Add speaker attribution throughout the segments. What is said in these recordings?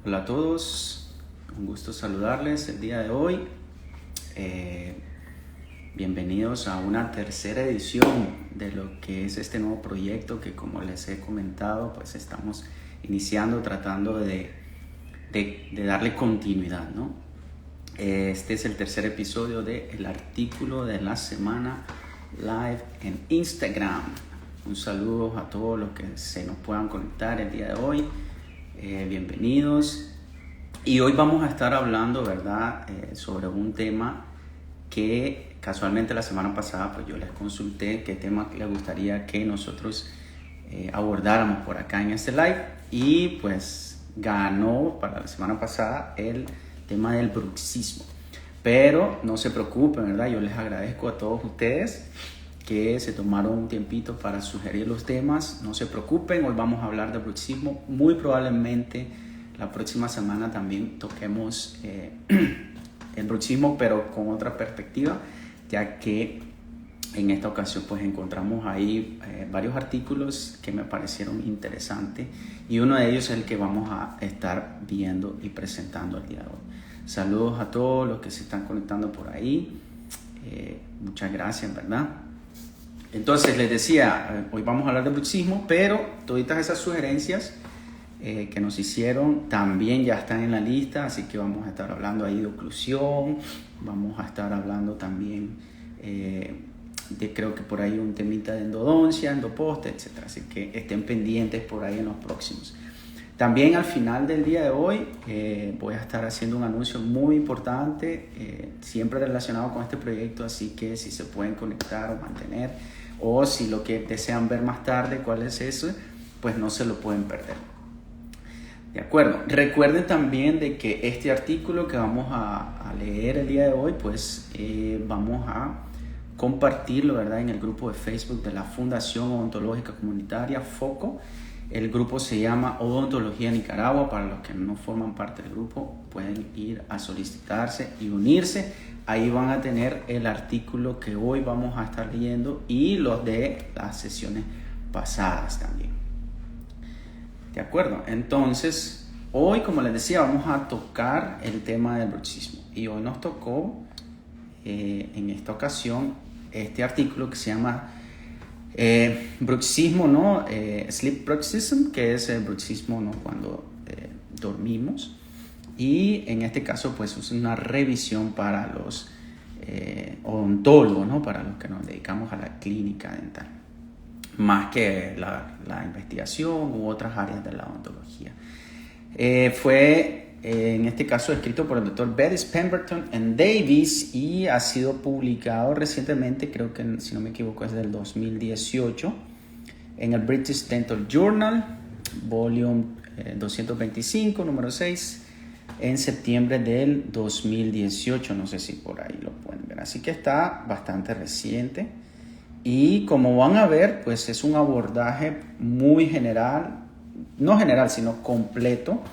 Speaker 1: Hola a todos, un gusto saludarles el día de hoy. Bienvenidos a una tercera edición de lo que es este nuevo proyecto que, como les he comentado, pues estamos iniciando, tratando de darle continuidad, ¿no? Este es el tercer episodio del artículo de la semana live en Instagram. Un saludo a todos los que se nos puedan conectar el día de hoy. Bienvenidos. Y hoy vamos a estar hablando, ¿verdad? Sobre un tema que casualmente la semana pasada pues yo les consulté qué tema les gustaría que nosotros abordáramos por acá en este live, y pues ganó para la semana pasada el tema del bruxismo. Pero no se preocupen, ¿verdad? Yo les agradezco a todos ustedes que se tomaron un tiempito para sugerir los temas. No se preocupen, hoy vamos a hablar de bruxismo. Muy probablemente la próxima semana también toquemos el bruxismo, pero con otra perspectiva, ya que en esta ocasión pues encontramos ahí varios artículos que me parecieron interesantes, y uno de ellos es el que vamos a estar viendo y presentando el día de hoy. Saludos a todos los que se están conectando por ahí. Muchas gracias, ¿verdad? Entonces les decía, hoy vamos a hablar de bruxismo, pero todas esas sugerencias que nos hicieron también ya están en la lista, así que vamos a estar hablando ahí de oclusión, vamos a estar hablando también de, creo que por ahí un temita de endodoncia, endoposte, etc. Así que estén pendientes por ahí en los próximos. También al final del día de hoy voy a estar haciendo un anuncio muy importante, siempre relacionado con este proyecto, así que si se pueden conectar o mantener, o si lo que desean ver más tarde, cuál es eso, pues no se lo pueden perder. De acuerdo. Recuerden también de que este artículo que vamos a leer el día de hoy, pues vamos a compartirlo, ¿verdad?, en el grupo de Facebook de la Fundación Odontológica Comunitaria FOCO. El grupo se llama Odontología Nicaragua. Para los que no forman parte del grupo, pueden ir a solicitarse y unirse. Ahí van a tener el artículo que hoy vamos a estar leyendo y los de las sesiones pasadas también. De acuerdo. Entonces, hoy, como les decía, vamos a tocar el tema del bruxismo. Y hoy nos tocó, en esta ocasión, este artículo que se llama bruxismo, ¿no? Sleep bruxism, que es el bruxismo, ¿no?, cuando dormimos. Y en este caso, pues es una revisión para los odontólogos, ¿no?, para los que nos dedicamos a la clínica dental, más que la investigación u otras áreas de la odontología. Fue en este caso escrito por el doctor Bettis Pemberton and Davis y ha sido publicado recientemente, creo que si no me equivoco es del 2018, en el British Dental Journal, volume 225, número 6, en septiembre del 2018. No sé si por ahí lo pueden ver, así que está bastante reciente. Y como van a ver, pues es un abordaje muy general, no general, sino completo,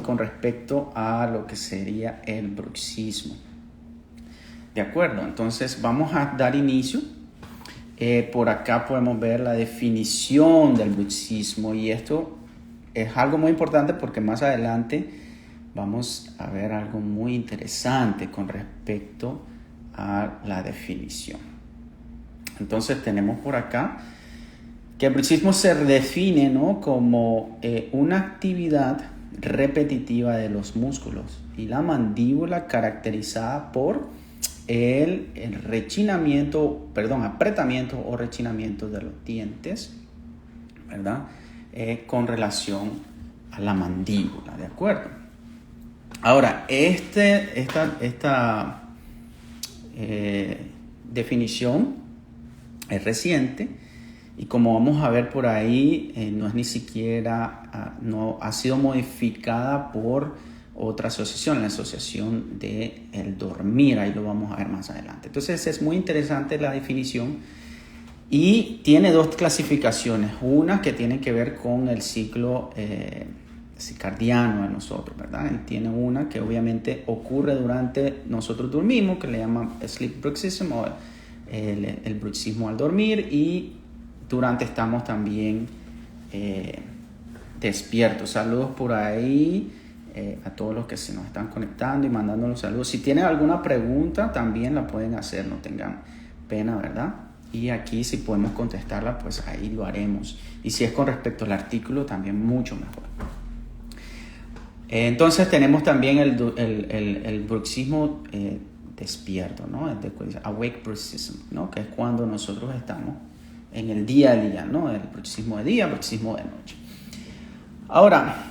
Speaker 1: con respecto a lo que sería el bruxismo. De acuerdo, entonces vamos a dar inicio. Por acá podemos ver la definición del bruxismo, y esto es algo muy importante porque más adelante vamos a ver algo muy interesante con respecto a la definición. Entonces tenemos por acá que el bruxismo se define, ¿no?, como una actividad repetitiva de los músculos y la mandíbula caracterizada por el apretamiento o rechinamiento de los dientes, ¿verdad?, con relación a la mandíbula, ¿de acuerdo? Ahora, esta definición es reciente, y como vamos a ver por ahí, no es ni siquiera, no ha sido modificada por otra asociación, la asociación de el dormir. Ahí lo vamos a ver más adelante. Entonces es muy interesante la definición, y tiene dos clasificaciones. Una que tiene que ver con el ciclo circadiano de nosotros, ¿verdad? Y tiene una que obviamente ocurre durante nosotros dormimos, que le llaman sleep bruxism, o el bruxismo al dormir, y durante estamos también despiertos. Saludos por ahí a todos los que se nos están conectando y mandando los saludos. Si tienen alguna pregunta, también la pueden hacer, no tengan pena, ¿verdad? Y aquí si podemos contestarla, pues ahí lo haremos. Y si es con respecto al artículo, también mucho mejor. Entonces tenemos también el bruxismo despierto, ¿no? El awake bruxism, ¿no? Que es cuando nosotros estamos en el día a día, ¿no? El bruxismo de día, bruxismo de noche. Ahora,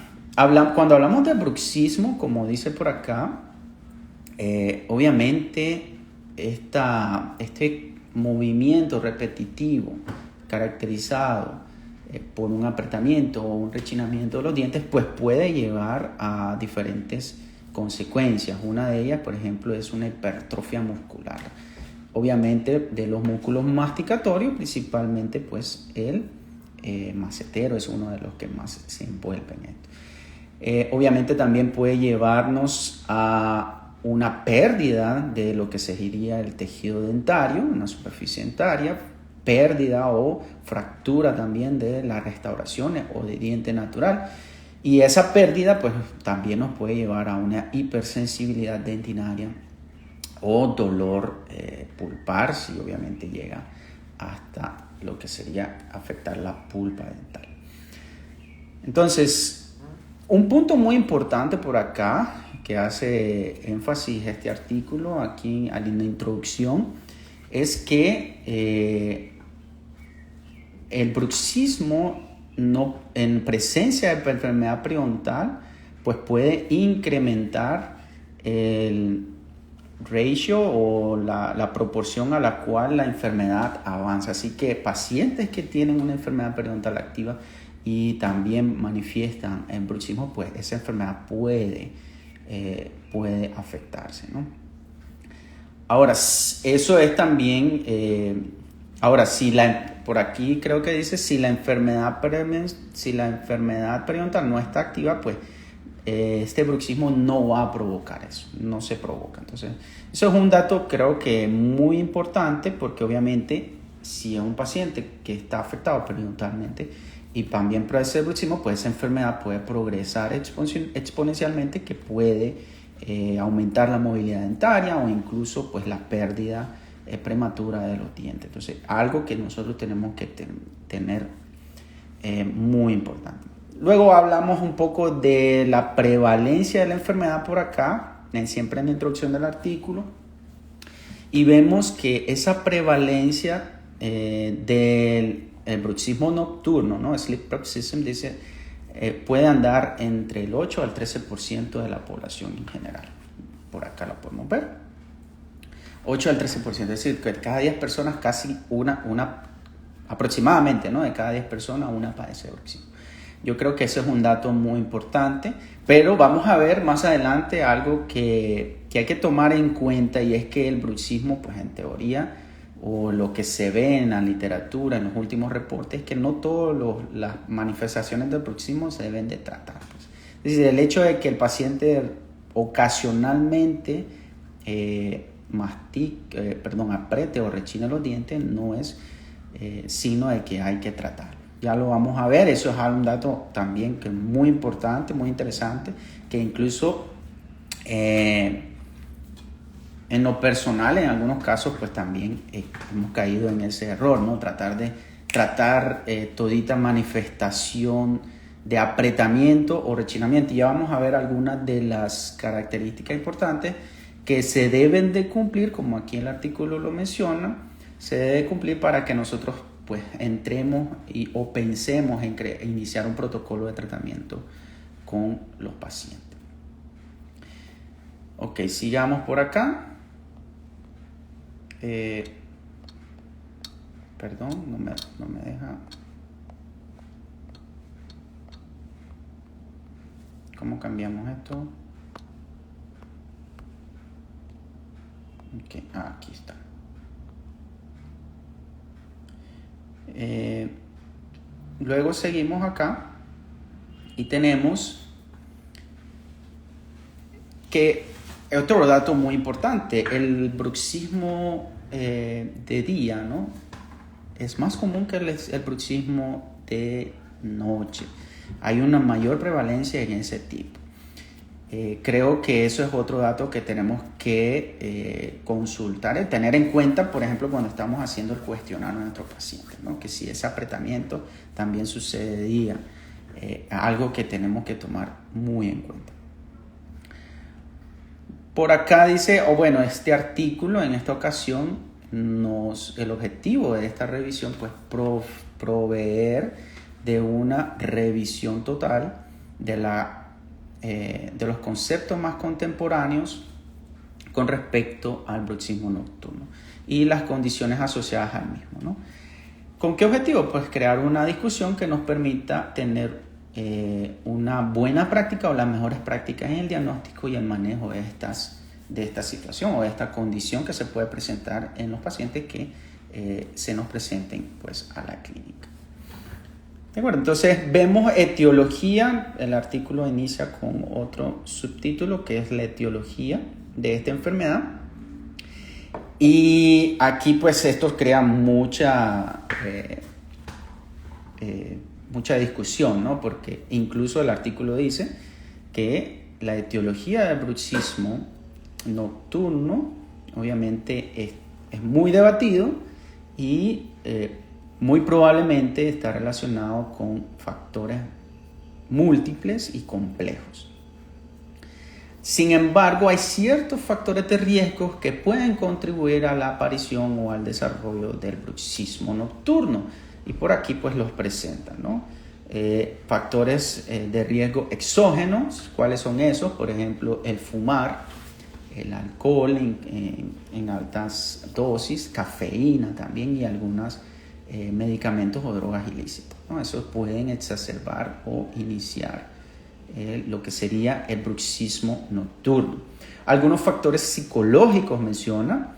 Speaker 1: cuando hablamos de bruxismo, como dice por acá, obviamente este movimiento repetitivo caracterizado por un apretamiento o un rechinamiento de los dientes, pues puede llevar a diferentes consecuencias. Una de ellas, por ejemplo, es una hipertrofia muscular. Obviamente de los músculos masticatorios, principalmente pues el macetero es uno de los que más se envuelve en esto. Obviamente también puede llevarnos a una pérdida de lo que sería el tejido dentario, una superficie dentaria, pérdida o fractura también de las restauraciones o de diente natural. Y esa pérdida pues también nos puede llevar a una hipersensibilidad dentinaria o dolor pulpar, si obviamente llega hasta lo que sería afectar la pulpa dental. Entonces, un punto muy importante por acá que hace énfasis este artículo aquí en la introducción es que el bruxismo en presencia de enfermedad periodontal pues puede incrementar el ratio o la proporción a la cual la enfermedad avanza. Así que pacientes que tienen una enfermedad periodontal activa y también manifiestan el bruxismo, pues esa enfermedad puede afectarse, ¿no? Ahora, eso es también, por aquí creo que dice, si la enfermedad periodontal no está activa, pues este bruxismo no va a provocar eso, no se provoca. Entonces, eso es un dato creo que muy importante porque obviamente si es un paciente que está afectado periodontalmente y también padece bruxismo, pues esa enfermedad puede progresar exponencialmente que puede aumentar la movilidad dentaria o incluso pues la pérdida prematura de los dientes. Entonces, algo que nosotros tenemos que tener muy importante. Luego hablamos un poco de la prevalencia de la enfermedad por acá, siempre en la introducción del artículo, y vemos que esa prevalencia del bruxismo nocturno, ¿no? Sleep bruxism, dice, puede andar entre el 8 al 13% de la población en general. Por acá la podemos ver. 8 al 13%, es decir, que de cada 10 personas casi una aproximadamente, ¿no? De cada 10 personas una padece bruxismo. Yo creo que ese es un dato muy importante, pero vamos a ver más adelante algo que hay que tomar en cuenta, y es que el bruxismo, pues en teoría, o lo que se ve en la literatura, en los últimos reportes, que no todas las manifestaciones del bruxismo se deben de tratar. Pues. Es decir, el hecho de que el paciente ocasionalmente apriete o rechine los dientes no es signo de que hay que tratarlo. Ya lo vamos a ver, eso es un dato también que es muy importante, muy interesante, que incluso en lo personal, en algunos casos, pues también hemos caído en ese error, ¿no? Tratar todita manifestación de apretamiento o rechinamiento. Ya vamos a ver algunas de las características importantes que se deben de cumplir, como aquí el artículo lo menciona, se debe cumplir para que nosotros pues entremos o pensemos en iniciar un protocolo de tratamiento con los pacientes. Ok, sigamos por acá. Perdón, no me deja. ¿Cómo cambiamos esto? Ok, aquí está. Luego seguimos acá y tenemos que otro dato muy importante, el bruxismo de día, ¿no? Es más común que el bruxismo de noche. Hay una mayor prevalencia en ese tipo. Creo que eso es otro dato que tenemos que consultar y tener en cuenta, por ejemplo, cuando estamos haciendo el cuestionario a nuestros pacientes, ¿no? Que si ese apretamiento también sucedía, algo que tenemos que tomar muy en cuenta. Por acá dice, bueno, este artículo en esta ocasión, el objetivo de esta revisión, pues proveer de una revisión total de los conceptos más contemporáneos con respecto al bruxismo nocturno y las condiciones asociadas al mismo, ¿no? ¿Con qué objetivo? Pues crear una discusión que nos permita tener una buena práctica o las mejores prácticas en el diagnóstico y el manejo de esta situación o de esta condición que se puede presentar en los pacientes que se nos presenten pues, a la clínica. De acuerdo, entonces vemos etiología. El artículo inicia con otro subtítulo que es la etiología de esta enfermedad. Y aquí pues esto crea mucha discusión, ¿no? Porque incluso el artículo dice que la etiología del bruxismo nocturno obviamente es muy debatido y muy probablemente está relacionado con factores múltiples y complejos. Sin embargo, hay ciertos factores de riesgo que pueden contribuir a la aparición o al desarrollo del bruxismo nocturno. Y por aquí pues los presentan, ¿no? Factores de riesgo exógenos. ¿Cuáles son esos? Por ejemplo, el fumar, el alcohol en altas dosis, cafeína también y algunos medicamentos o drogas ilícitas, ¿no? Esos pueden exacerbar o iniciar lo que sería el bruxismo nocturno. Algunos factores psicológicos menciona,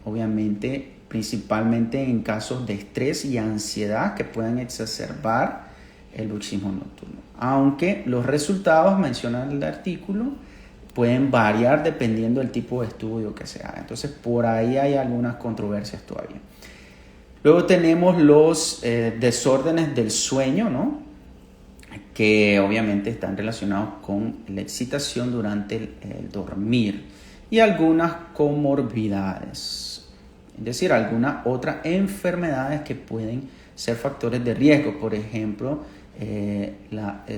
Speaker 1: obviamente principalmente en casos de estrés y ansiedad que pueden exacerbar el bruxismo nocturno. Aunque los resultados, menciona el artículo, pueden variar dependiendo del tipo de estudio que se haga. Entonces por ahí hay algunas controversias todavía. Luego tenemos los desórdenes del sueño, ¿no? Que obviamente están relacionados con la excitación durante el dormir y algunas comorbilidades, es decir, algunas otras enfermedades que pueden ser factores de riesgo. Por ejemplo, las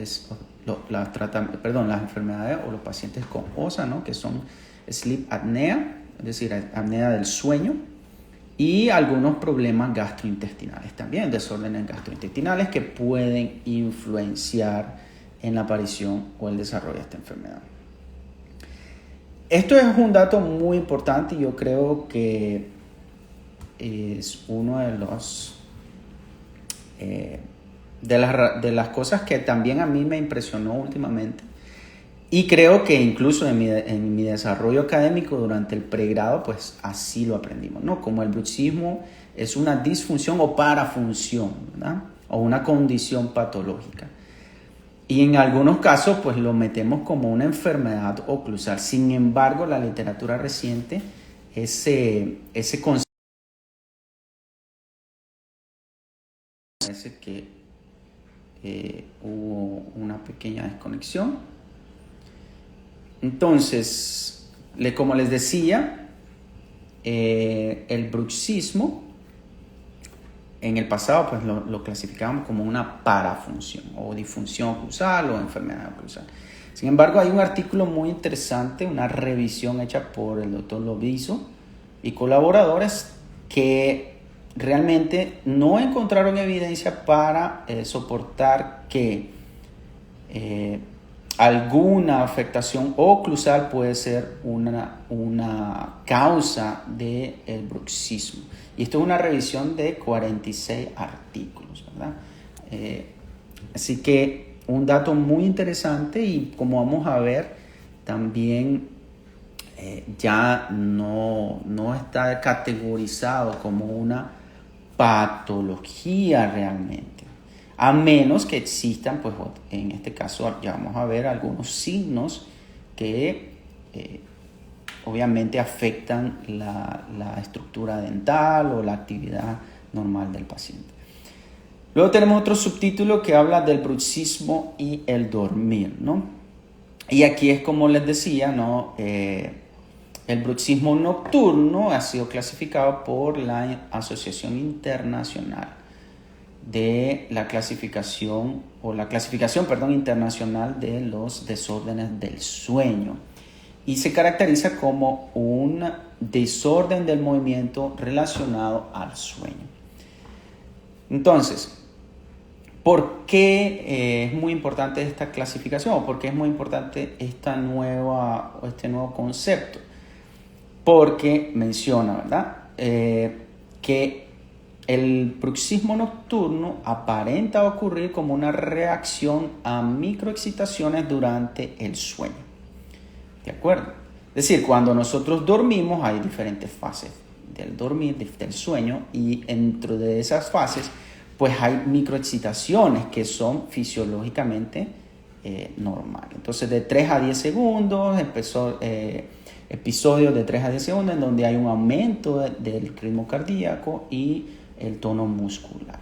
Speaker 1: enfermedades o los pacientes con OSA, ¿no? Que son sleep apnea, es decir, apnea del sueño, y algunos problemas gastrointestinales también, desórdenes gastrointestinales que pueden influenciar en la aparición o el desarrollo de esta enfermedad. Esto es un dato muy importante y yo creo que es uno de los de las cosas que también a mí me impresionó últimamente. Y creo que incluso en mi desarrollo académico durante el pregrado, pues así lo aprendimos, ¿no? Como el bruxismo es una disfunción o parafunción, ¿verdad? O una condición patológica. Y en algunos casos, pues lo metemos como una enfermedad oclusal. Sin embargo, la literatura reciente, ese concepto, parece que hubo una pequeña desconexión. Entonces, como les decía, el bruxismo en el pasado pues lo clasificábamos como una parafunción o disfunción oclusal o enfermedad oclusal. Sin embargo, hay un artículo muy interesante, una revisión hecha por el doctor Lovizo y colaboradores que realmente no encontraron evidencia para soportar que alguna afectación oclusal puede ser una causa del bruxismo. Y esto es una revisión de 46 artículos, ¿verdad? Así que un dato muy interesante y como vamos a ver, también ya no está categorizado como una patología realmente. A menos que existan, pues en este caso ya vamos a ver algunos signos que obviamente afectan la estructura dental o la actividad normal del paciente. Luego tenemos otro subtítulo que habla del bruxismo y el dormir, ¿no? Y aquí es como les decía, ¿no? El bruxismo nocturno ha sido clasificado por la Asociación Internacional de la clasificación, perdón, internacional de los desórdenes del sueño, y se caracteriza como un desorden del movimiento relacionado al sueño. Entonces, ¿por qué es muy importante esta clasificación o por qué es muy importante este nuevo concepto? Porque menciona, ¿verdad? Que el bruxismo nocturno aparenta ocurrir como una reacción a microexcitaciones durante el sueño. ¿De acuerdo? Es decir, cuando nosotros dormimos hay diferentes fases del dormir, del sueño, y dentro de esas fases pues hay microexcitaciones que son fisiológicamente normales. Entonces de 3 a 10 segundos, episodios de 3 a 10 segundos en donde hay un aumento del ritmo cardíaco y el tono muscular.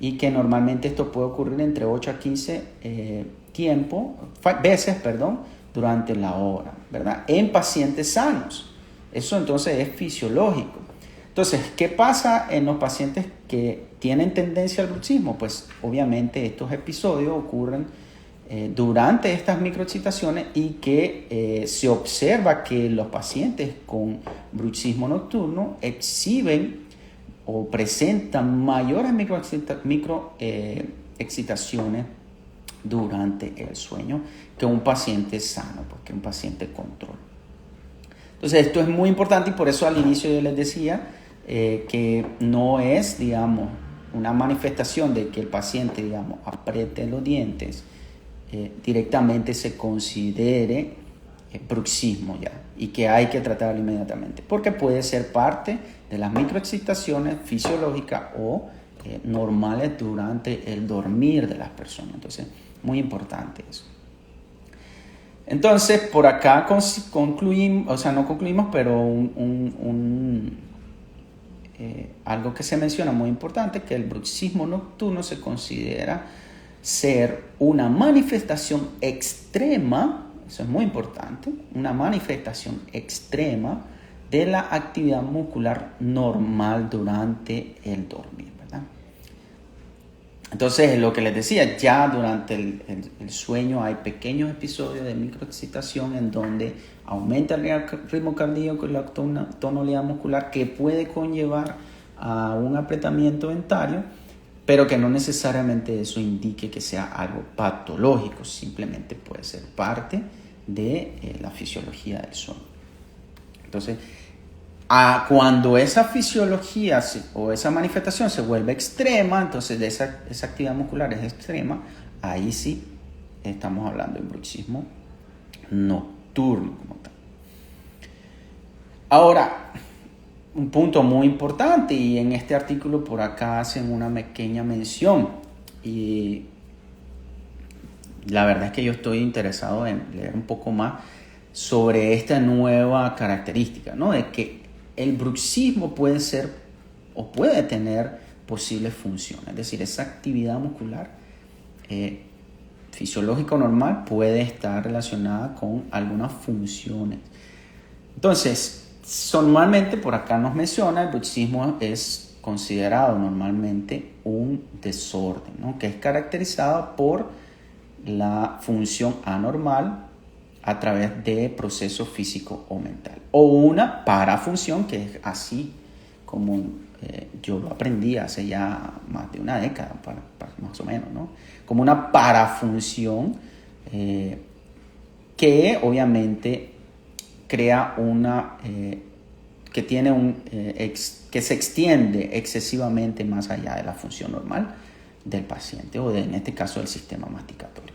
Speaker 1: Y que normalmente esto puede ocurrir entre 8 a 15 veces durante la hora, ¿verdad? En pacientes sanos. Eso entonces es fisiológico. Entonces, ¿qué pasa en los pacientes que tienen tendencia al bruxismo? Pues obviamente estos episodios ocurren durante estas microexcitaciones y que se observa que los pacientes con bruxismo nocturno exhiben o presentan mayores microexcitaciones durante el sueño que un paciente sano, porque un paciente control. Entonces esto es muy importante y por eso al inicio yo les decía que no es, digamos, una manifestación de que el paciente, digamos, apriete los dientes, directamente se considere bruxismo ya y que hay que tratarlo inmediatamente, porque puede ser parte de las microexcitaciones fisiológicas o normales durante el dormir de las personas. Entonces, muy importante eso. Entonces, por acá concluimos, o sea, no concluimos, pero algo que se menciona muy importante, que el bruxismo nocturno se considera ser una manifestación extrema, eso es muy importante, una manifestación extrema de la actividad muscular normal durante el dormir, ¿verdad? Entonces, lo que les decía, ya durante el sueño hay pequeños episodios de microexcitación en donde aumenta el ritmo cardíaco y la tonalidad muscular, que puede conllevar a un apretamiento dentario, pero que no necesariamente eso indique que sea algo patológico, simplemente puede ser parte de la fisiología del sueño. Entonces, cuando esa fisiología o esa manifestación se vuelve extrema, entonces de esa actividad muscular es extrema, ahí sí estamos hablando de bruxismo nocturno como tal. Ahora, un punto muy importante, y en este artículo por acá hacen una pequeña mención, y la verdad es que yo estoy interesado en leer un poco más sobre esta nueva característica, ¿no? De que el bruxismo puede ser o puede tener posibles funciones, es decir, esa actividad muscular fisiológica normal puede estar relacionada con algunas funciones. Entonces, normalmente por acá nos menciona, el bruxismo es considerado normalmente un desorden, ¿no? Que es caracterizado por la función anormal a través de procesos físico o mental, o una parafunción, que es así como yo lo aprendí hace ya más de una década, más o menos, ¿no? Como una parafunción que obviamente crea que tiene que se extiende excesivamente más allá de la función normal del paciente o en este caso del sistema masticatorio.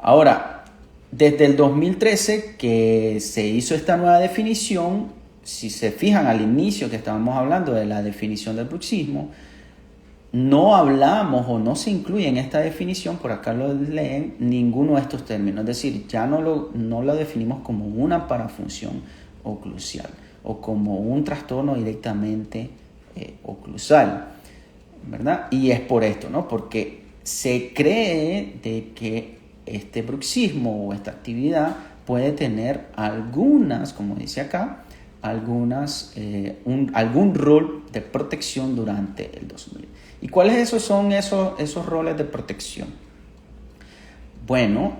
Speaker 1: Ahora, desde el 2013 que se hizo esta nueva definición, si se fijan al inicio que estábamos hablando de la definición del bruxismo, no hablamos o no se incluye en esta definición, por acá lo leen, ninguno de estos términos. Es decir, ya no lo definimos como una parafunción oclusal o como un trastorno directamente oclusal, ¿verdad? Y es por esto, ¿no? Porque se cree de que este bruxismo o esta actividad puede tener algunas, como dice acá, algún rol de protección durante el 2000. ¿Y cuáles son esos roles de protección? Bueno,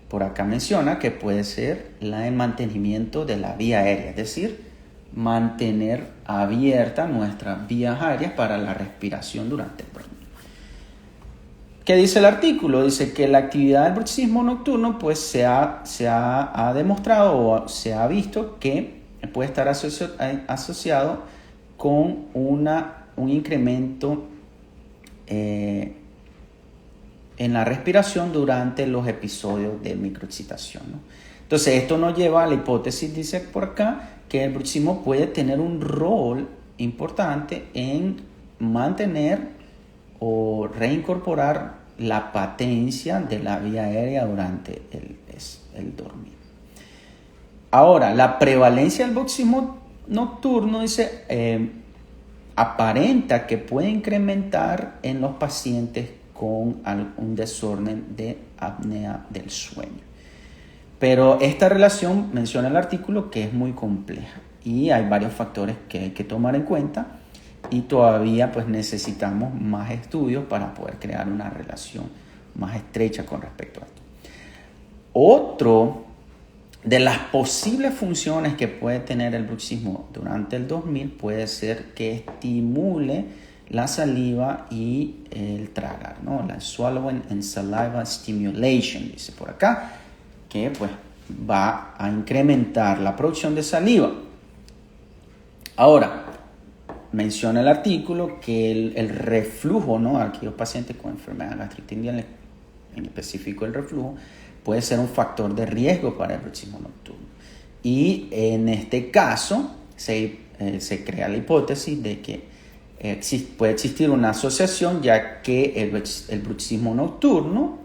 Speaker 1: por acá menciona que puede ser el mantenimiento de la vía aérea, es decir, mantener abierta nuestras vías aéreas para la respiración durante el dormir. ¿Qué dice el artículo? Dice que la actividad del bruxismo nocturno pues se ha demostrado o se ha visto que puede estar asociado con un incremento en la respiración durante los episodios de microexcitación, ¿no? Entonces, esto nos lleva a la hipótesis, dice por acá, que el bruxismo puede tener un rol importante en mantener o reincorporar la patencia de la vía aérea durante el dormir. Ahora, la prevalencia del bruxismo nocturno, dice, aparenta que puede incrementar en los pacientes con un desorden de apnea del sueño. Pero esta relación, menciona el artículo, que es muy compleja y hay varios factores que hay que tomar en cuenta y todavía pues necesitamos más estudios para poder crear una relación más estrecha con respecto a esto. Otro de las posibles funciones que puede tener el bruxismo durante el 2000 puede ser que estimule la saliva y el tragar, ¿no? La swallowing and saliva stimulation, dice por acá, que pues va a incrementar la producción de saliva. Ahora, menciona el artículo que el reflujo, ¿no? Aquellos pacientes con enfermedad gastrointestinal, en específico el reflujo, puede ser un factor de riesgo para el bruxismo nocturno. Y en este caso se crea la hipótesis de que puede existir una asociación, ya que el bruxismo nocturno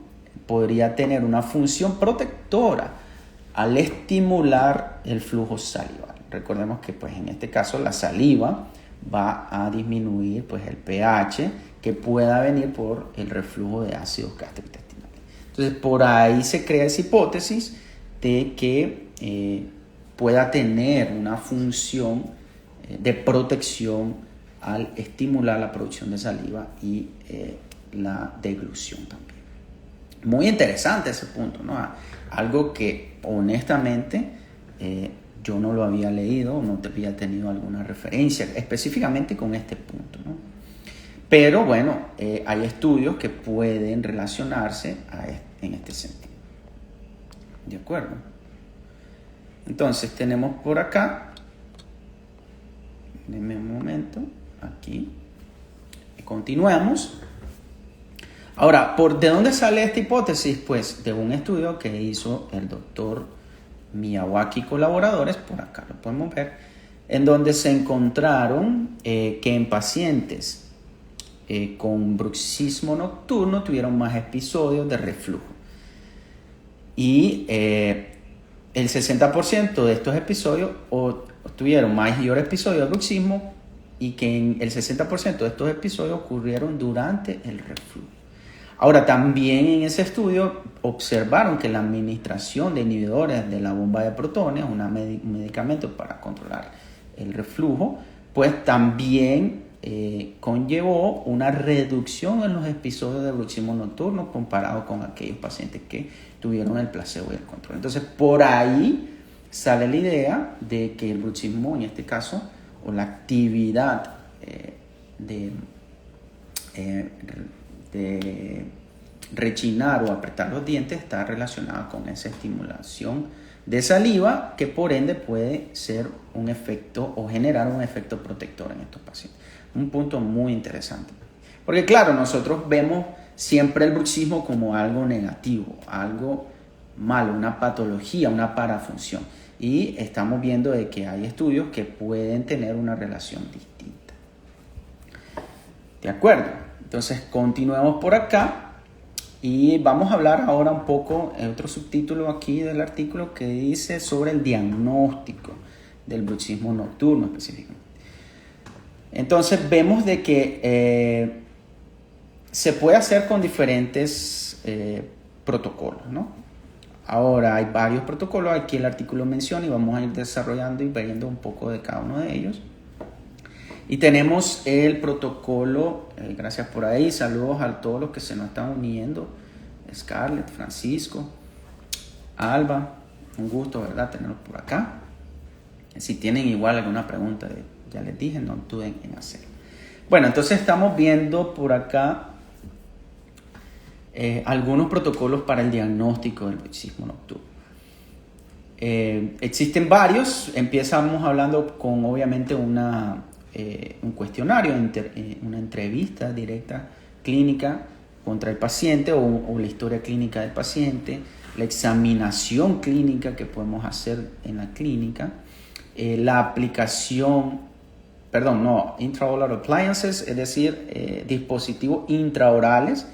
Speaker 1: podría tener una función protectora al estimular el flujo salival. Recordemos que pues, en este caso la saliva va a disminuir pues, el pH que pueda venir por el reflujo de ácidos gastrointestinales. Entonces, por ahí se crea esa hipótesis de que pueda tener una función de protección al estimular la producción de saliva y la deglución también. Muy interesante ese punto, ¿no? Algo que honestamente yo no lo había leído, no había tenido alguna referencia específicamente con este punto, ¿no? Pero bueno, hay estudios que pueden relacionarse en este sentido. ¿De acuerdo? Entonces tenemos por acá, denme un momento, aquí, y continuamos. Ahora, ¿de dónde sale esta hipótesis? Pues de un estudio que hizo el doctor Miyawaki y colaboradores, por acá lo podemos ver, en donde se encontraron que en pacientes con bruxismo nocturno tuvieron más episodios de reflujo. Y el 60% de estos episodios tuvieron mayor episodio de bruxismo y que en el 60% de estos episodios ocurrieron durante el reflujo. Ahora, también en ese estudio observaron que la administración de inhibidores de la bomba de protones, un medicamento para controlar el reflujo, pues también conllevó una reducción en los episodios de bruxismo nocturno comparado con aquellos pacientes que tuvieron el placebo y el control. Entonces, por ahí sale la idea de que el bruxismo, en este caso, o la actividad de rechinar o apretar los dientes está relacionada con esa estimulación de saliva que por ende puede ser un efecto o generar un efecto protector en estos pacientes. Un punto muy interesante. Porque claro, nosotros vemos siempre el bruxismo como algo negativo, algo malo, una patología, una parafunción. Y estamos viendo de que hay estudios que pueden tener una relación distinta. ¿De acuerdo? Entonces continuemos por acá y vamos a hablar ahora un poco, otro subtítulo aquí del artículo que dice sobre el diagnóstico del bruxismo nocturno específicamente. Entonces vemos de que se puede hacer con diferentes protocolos, ¿no? Ahora hay varios protocolos, aquí el artículo menciona y vamos a ir desarrollando y viendo un poco de cada uno de ellos. Y tenemos el protocolo, gracias por ahí, saludos a todos los que se nos están uniendo, Scarlett, Francisco, Alba, un gusto, ¿verdad?, tenerlos por acá. Si tienen igual alguna pregunta, ya les dije, no duden en hacerlo. Bueno, entonces estamos viendo por acá algunos protocolos para el diagnóstico del bruxismo nocturno. Existen varios. Empezamos hablando con obviamente un cuestionario, una entrevista directa clínica contra el paciente o la historia clínica del paciente, la examinación clínica que podemos hacer en la clínica, la aplicación, intraoral appliances, es decir, dispositivos intraorales,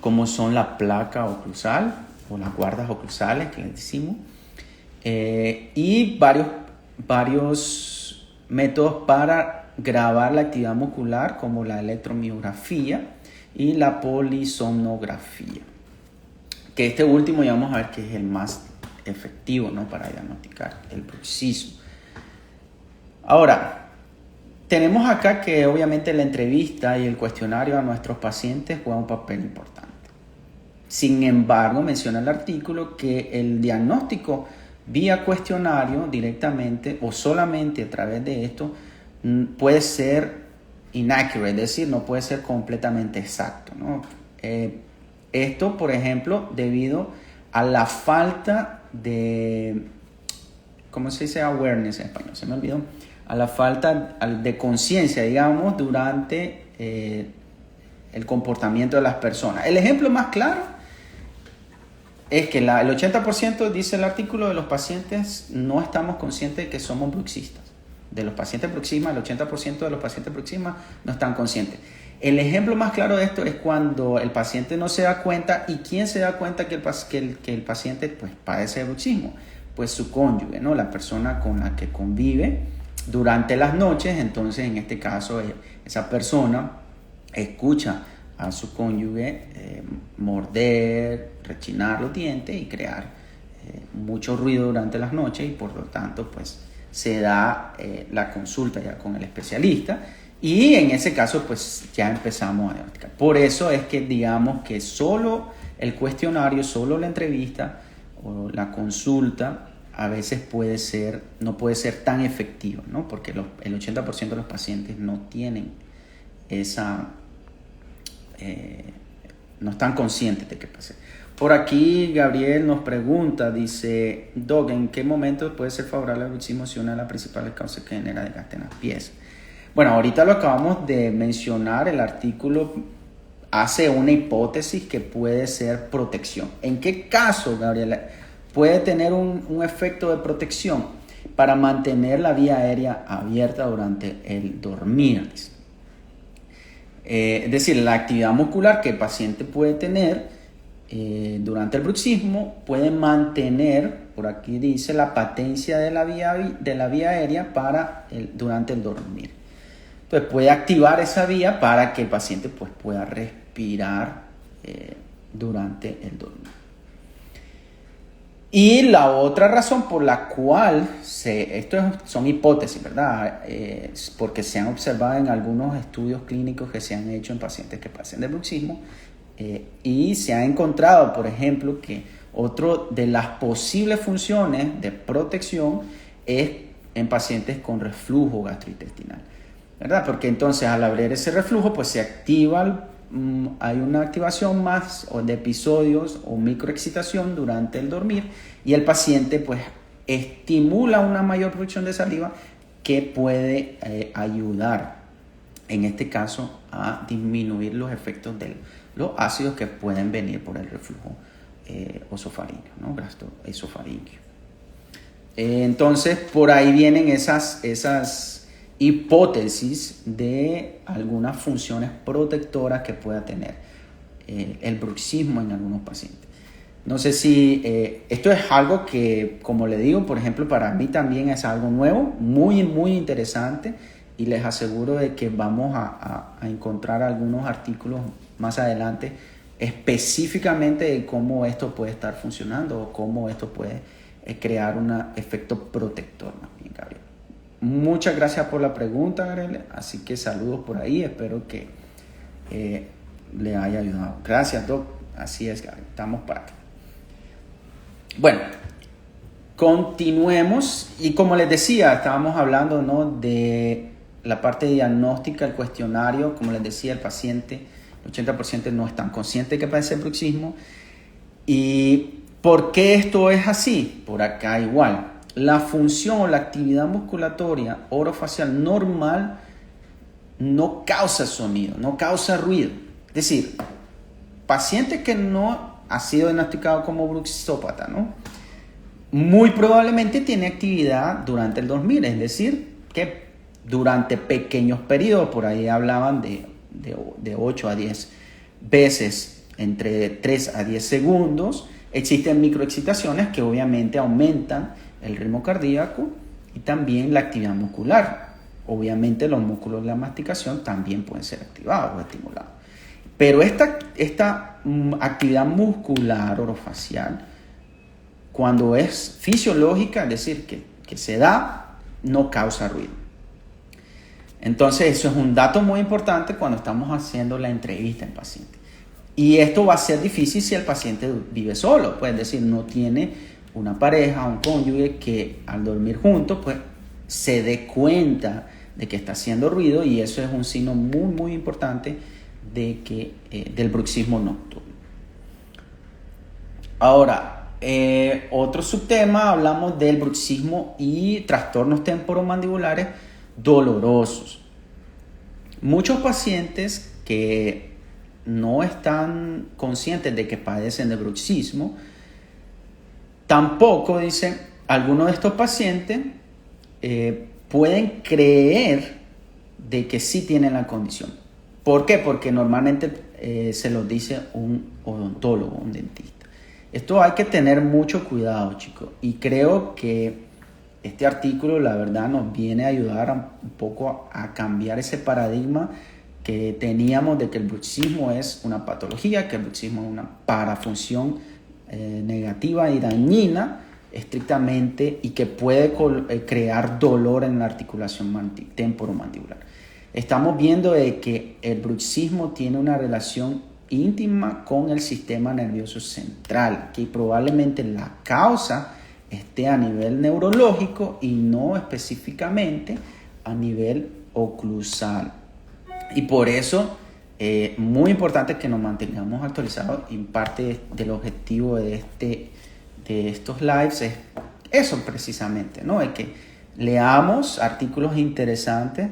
Speaker 1: como son la placa oclusal o las guardas oclusales que les decimos, y varios métodos para grabar la actividad muscular, como la electromiografía y la polisomnografía, que este último ya vamos a ver que es el más efectivo, ¿no?, para diagnosticar el bruxismo. Ahora, tenemos acá que obviamente la entrevista y el cuestionario a nuestros pacientes juegan un papel importante. Sin embargo, menciona el artículo que el diagnóstico vía cuestionario directamente o solamente a través de esto puede ser inaccurate, es decir, no puede ser completamente exacto, ¿no? Esto, por ejemplo, debido a la falta de, ¿cómo se dice awareness en español? Se me olvidó. A la falta de conciencia, digamos, durante el comportamiento de las personas. El ejemplo más claro es que el 80%, dice el artículo, de los pacientes no estamos conscientes de que somos bruxistas. De los pacientes bruxismo, el 80% de los pacientes bruxismo no están conscientes. El ejemplo más claro de esto es cuando el paciente no se da cuenta. ¿Y quién se da cuenta que el paciente pues padece bruxismo? Pues su cónyuge, ¿no?, la persona con la que convive durante las noches. Entonces, en este caso, esa persona escucha a su cónyuge morder, rechinar los dientes y crear mucho ruido durante las noches, y por lo tanto pues se da la consulta ya con el especialista, y en ese caso pues ya empezamos a diagnosticar. Por eso es que digamos que solo el cuestionario, solo la entrevista o la consulta a veces no puede ser tan efectiva, ¿no?, porque el 80% de los pacientes no tienen no están conscientes de qué pasa. Por aquí Gabriel nos pregunta, dice: Doc, ¿en qué momento puede ser favorable al bruxismo si una de las principales causas que genera desgaste en las piezas? Bueno, ahorita lo acabamos de mencionar, el artículo hace una hipótesis que puede ser protección. ¿En qué caso, Gabriel, puede tener un efecto de protección? Para mantener la vía aérea abierta durante el dormir. Es decir, la actividad muscular que el paciente puede tener durante el bruxismo puede mantener, por aquí dice, la patencia de la vía aérea durante el dormir. Entonces puede activar esa vía para que el paciente pues, pueda respirar durante el dormir. Y la otra razón por la cual, son hipótesis, ¿verdad? Porque se han observado en algunos estudios clínicos que se han hecho en pacientes que padecen de bruxismo, y se ha encontrado, por ejemplo, que otra de las posibles funciones de protección es en pacientes con reflujo gastrointestinal, ¿verdad? Porque entonces al abrir ese reflujo, pues se activa hay una activación más de episodios o microexcitación durante el dormir, y el paciente pues estimula una mayor producción de saliva que puede ayudar en este caso a disminuir los efectos de los ácidos que pueden venir por el reflujo osofaringeo, ¿no?, gastroesofaringeo. Entonces por ahí vienen esas hipótesis de algunas funciones protectoras que pueda tener el bruxismo en algunos pacientes. No sé si esto es algo que, como le digo, por ejemplo, para mí también es algo nuevo, muy, muy interesante, y les aseguro de que vamos a encontrar algunos artículos más adelante específicamente de cómo esto puede estar funcionando o cómo esto puede crear un efecto protector. Más bien, Gabriel. Muchas gracias por la pregunta, Gabriel. Así que saludos por ahí. Espero que le haya ayudado. Gracias, Doc. Así es, Gabriel. Estamos para acá. Bueno, continuemos. Y como les decía, estábamos hablando, ¿no?, de la parte diagnóstica, el cuestionario. Como les decía, el paciente, el 80% no están conscientes que padece bruxismo. ¿Y por qué esto es así? Por acá igual. La función o la actividad musculatoria orofacial normal no causa sonido, no causa ruido. Es decir, paciente que no ha sido diagnosticado como bruxisópata, ¿no?, muy probablemente tiene actividad durante el dormir, es decir, que durante pequeños periodos, por ahí hablaban de 8 a 10 veces, entre 3 a 10 segundos, existen microexcitaciones que obviamente aumentan el ritmo cardíaco y también la actividad muscular. Obviamente los músculos de la masticación también pueden ser activados o estimulados. Pero esta actividad muscular orofacial, cuando es fisiológica, es decir, que se da, no causa ruido. Entonces eso es un dato muy importante cuando estamos haciendo la entrevista en paciente. Y esto va a ser difícil si el paciente vive solo, pues, es decir, no tiene una pareja, un cónyuge que al dormir juntos, pues, se dé cuenta de que está haciendo ruido, y eso es un signo muy, muy importante del bruxismo nocturno. Ahora, otro subtema, hablamos del bruxismo y trastornos temporomandibulares dolorosos. Muchos pacientes que no están conscientes de que padecen de bruxismo, tampoco, dicen, algunos de estos pacientes pueden creer de que sí tienen la condición. ¿Por qué? Porque normalmente se los dice un odontólogo, un dentista. Esto hay que tener mucho cuidado, chicos, y creo que este artículo, la verdad, nos viene a ayudar un poco a cambiar ese paradigma que teníamos de que el bruxismo es una patología, que el bruxismo es una parafunción negativa y dañina estrictamente, y que puede crear dolor en la articulación temporomandibular. Estamos viendo de que el bruxismo tiene una relación íntima con el sistema nervioso central, que probablemente la causa esté a nivel neurológico y no específicamente a nivel oclusal. Y por eso muy importante que nos mantengamos actualizados, y parte del objetivo de estos lives es eso precisamente, ¿no? Es que leamos artículos interesantes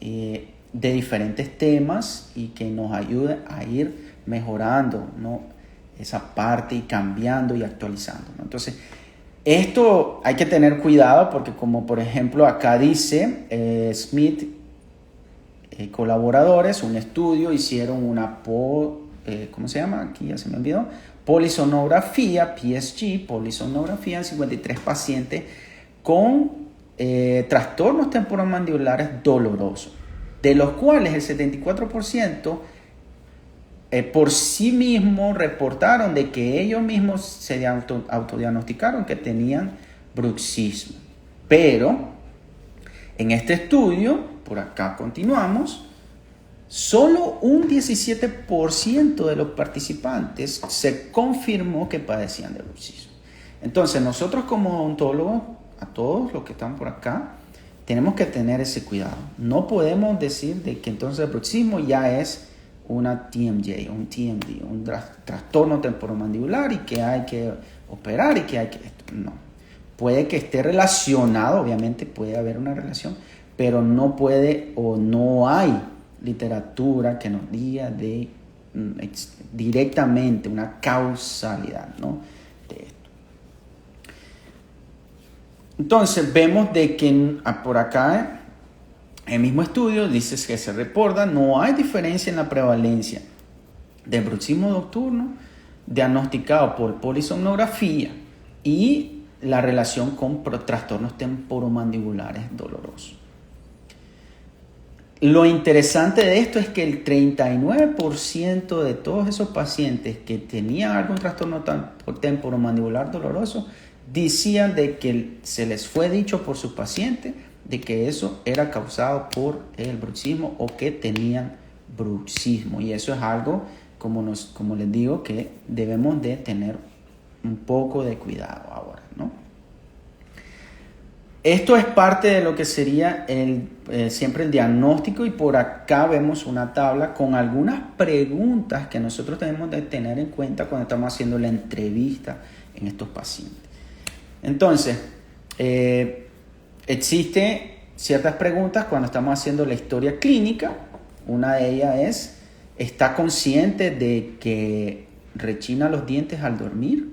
Speaker 1: de diferentes temas y que nos ayude a ir mejorando, ¿no?, esa parte, y cambiando y actualizando, ¿no? Entonces, esto hay que tener cuidado porque, como por ejemplo acá dice Smith, colaboradores, un estudio, hicieron una ¿cómo se llama? Aquí ya se me olvidó. Polisonografía, PSG, polisonografía en 53 pacientes con trastornos temporomandibulares dolorosos, de los cuales el 74% por sí mismos reportaron de que ellos mismos se autodiagnosticaron que tenían bruxismo. Pero en este estudio, por acá continuamos, solo un 17% de los participantes se confirmó que padecían de bruxismo. Entonces, nosotros como odontólogos, a todos los que están por acá, tenemos que tener ese cuidado. No podemos decir de que entonces el bruxismo ya es una TMJ, un TMD, un trastorno temporomandibular, y que hay que operar y que hay que... No. Puede que esté relacionado, obviamente puede haber una relación, pero no puede o no hay literatura que nos diga directamente una causalidad, ¿no?, de esto. Entonces vemos de que por acá el mismo estudio dice que se reporta no hay diferencia en la prevalencia de bruxismo nocturno diagnosticado por polisomnografía y la relación con trastornos temporomandibulares dolorosos. Lo interesante de esto es que el 39% de todos esos pacientes que tenían algún trastorno temporomandibular doloroso decían de que se les fue dicho por su paciente de que eso era causado por el bruxismo o que tenían bruxismo. Y eso es algo, como les digo, que debemos de tener un poco de cuidado ahora, ¿no? Esto es parte de lo que sería siempre el diagnóstico, y por acá vemos una tabla con algunas preguntas que nosotros tenemos de tener en cuenta cuando estamos haciendo la entrevista en estos pacientes. Entonces, existen ciertas preguntas cuando estamos haciendo la historia clínica. Una de ellas es, ¿está consciente de que rechina los dientes al dormir?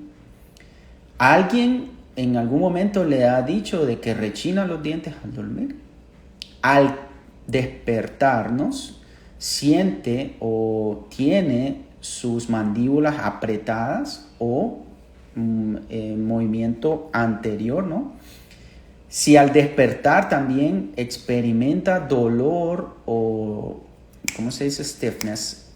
Speaker 1: ¿Alguien en algún momento le ha dicho de que rechina los dientes al dormir? Al despertarnos, siente o tiene sus mandíbulas apretadas o movimiento anterior, ¿no? Si al despertar también experimenta dolor o, ¿cómo se dice? Stiffness.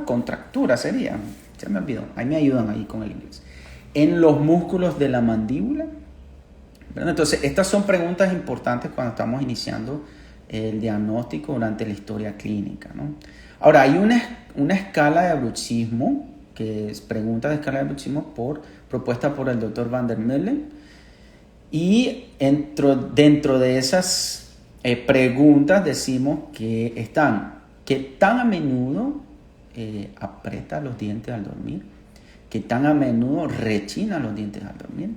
Speaker 1: Contractura sería. Se me olvidó. Ahí me ayudan ahí con el inglés. En los músculos de la mandíbula. ¿Verdad? Entonces, estas son preguntas importantes cuando estamos iniciando el diagnóstico durante la historia clínica, ¿no? Ahora, hay una escala de bruxismo, que es preguntas de escala de bruxismo propuesta por el Dr. Van der Meulen. Y dentro de esas preguntas decimos que tan a menudo aprieta los dientes al dormir, que tan a menudo rechina los dientes al dormir,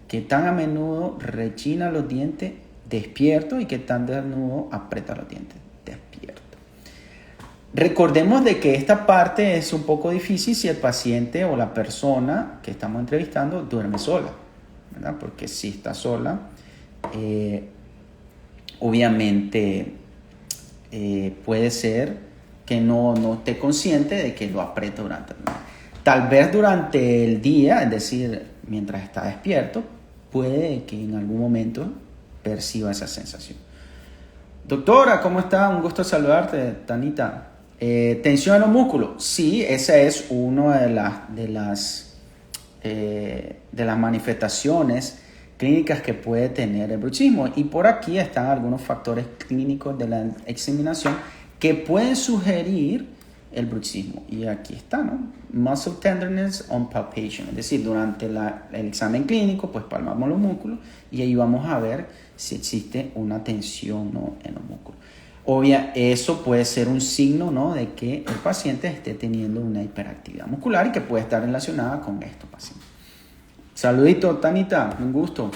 Speaker 1: que tan a menudo rechina los dientes despierto y que tan a menudo aprieta los dientes despierto. Recordemos de que esta parte es un poco difícil si el paciente o la persona que estamos entrevistando duerme sola, ¿verdad? Porque si está sola, obviamente puede ser que no esté consciente de que lo aprieta durante el día. Tal vez durante el día, es decir, mientras está despierto, puede que en algún momento perciba esa sensación. Doctora, ¿cómo está? Un gusto saludarte, Tanita. Tensión en los músculos. Sí, esa es una de las manifestaciones clínicas que puede tener el bruxismo. Y por aquí están algunos factores clínicos de la examinación que pueden sugerir el bruxismo. Y aquí está, ¿no? Muscle tenderness on palpation. Es decir, durante el examen clínico, pues palmamos los músculos y ahí vamos a ver si existe una tensión, ¿no?, en los músculos. Eso puede ser un signo, ¿no?, de que el paciente esté teniendo una hiperactividad muscular y que puede estar relacionada con estos pacientes. Saludito, Tanita, un gusto.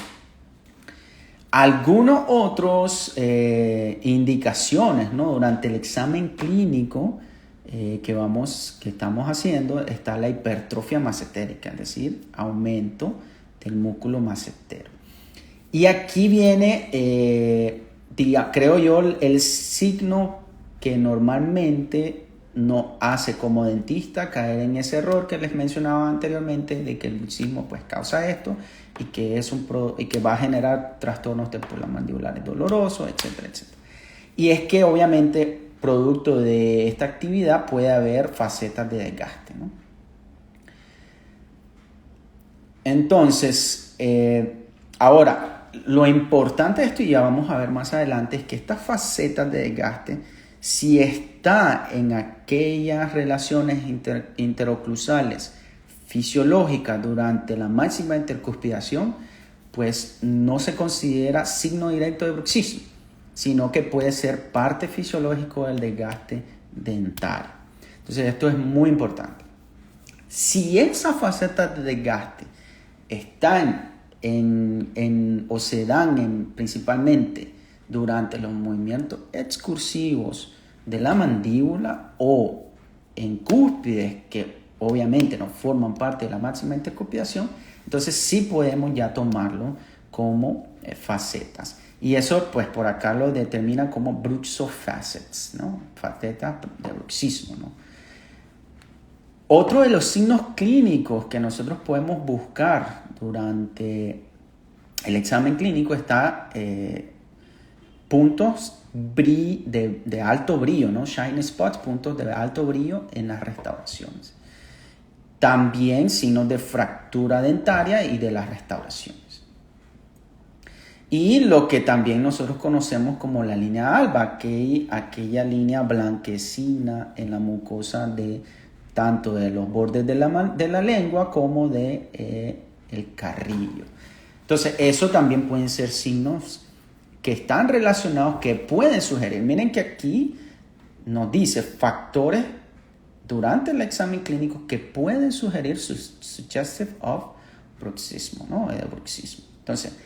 Speaker 1: Algunos otros indicaciones, ¿no?, durante el examen clínico que estamos haciendo, está la hipertrofia macetérica, es decir, aumento del músculo macetero. Y aquí viene, creo yo, el signo que normalmente nos hace como dentista caer en ese error que les mencionaba anteriormente, de que el bruxismo pues causa esto y que va a generar trastornos temporomandibulares dolorosos, etcétera, etcétera. Y es que obviamente producto de esta actividad puede haber facetas de desgaste, ¿no? Entonces, ahora, lo importante de esto, y ya vamos a ver más adelante, es que estas facetas de desgaste, si está en aquellas relaciones interoclusales fisiológicas durante la máxima intercuspidación, pues no se considera signo directo de bruxismo, sino que puede ser parte fisiológico del desgaste dentario. Entonces esto es muy importante. Si esas facetas de desgaste están o se dan principalmente durante los movimientos excursivos de la mandíbula o en cúspides que obviamente no forman parte de la máxima intercuspidación, entonces sí podemos ya tomarlo como facetas. Y eso, pues, por acá lo determina como bruxofacets, ¿no? Facetas de bruxismo, ¿no? Otro de los signos clínicos que nosotros podemos buscar durante el examen clínico está puntos de alto brillo, ¿no? Shine spots, puntos de alto brillo en las restauraciones. También signos de fractura dentaria y de las restauraciones. Y lo que también nosotros conocemos como la línea alba, aquella línea blanquecina en la mucosa tanto de los bordes de la lengua como de el carrillo. Entonces, eso también pueden ser signos que están relacionados, que pueden sugerir. Miren que aquí nos dice factores durante el examen clínico que pueden sugerir suggestive of bruxismo, ¿no? De bruxismo. Entonces,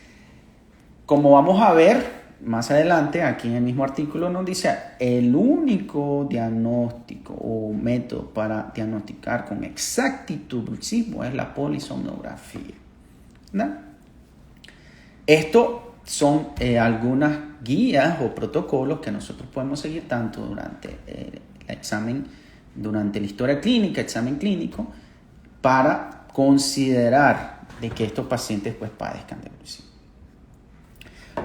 Speaker 1: como vamos a ver más adelante, aquí en el mismo artículo nos dice, el único diagnóstico o método para diagnosticar con exactitud bruxismo es la polisomnografía, ¿no? Esto son algunas guías o protocolos que nosotros podemos seguir tanto durante el examen, durante la historia clínica, examen clínico, para considerar de que estos pacientes pues padezcan de bruxismo.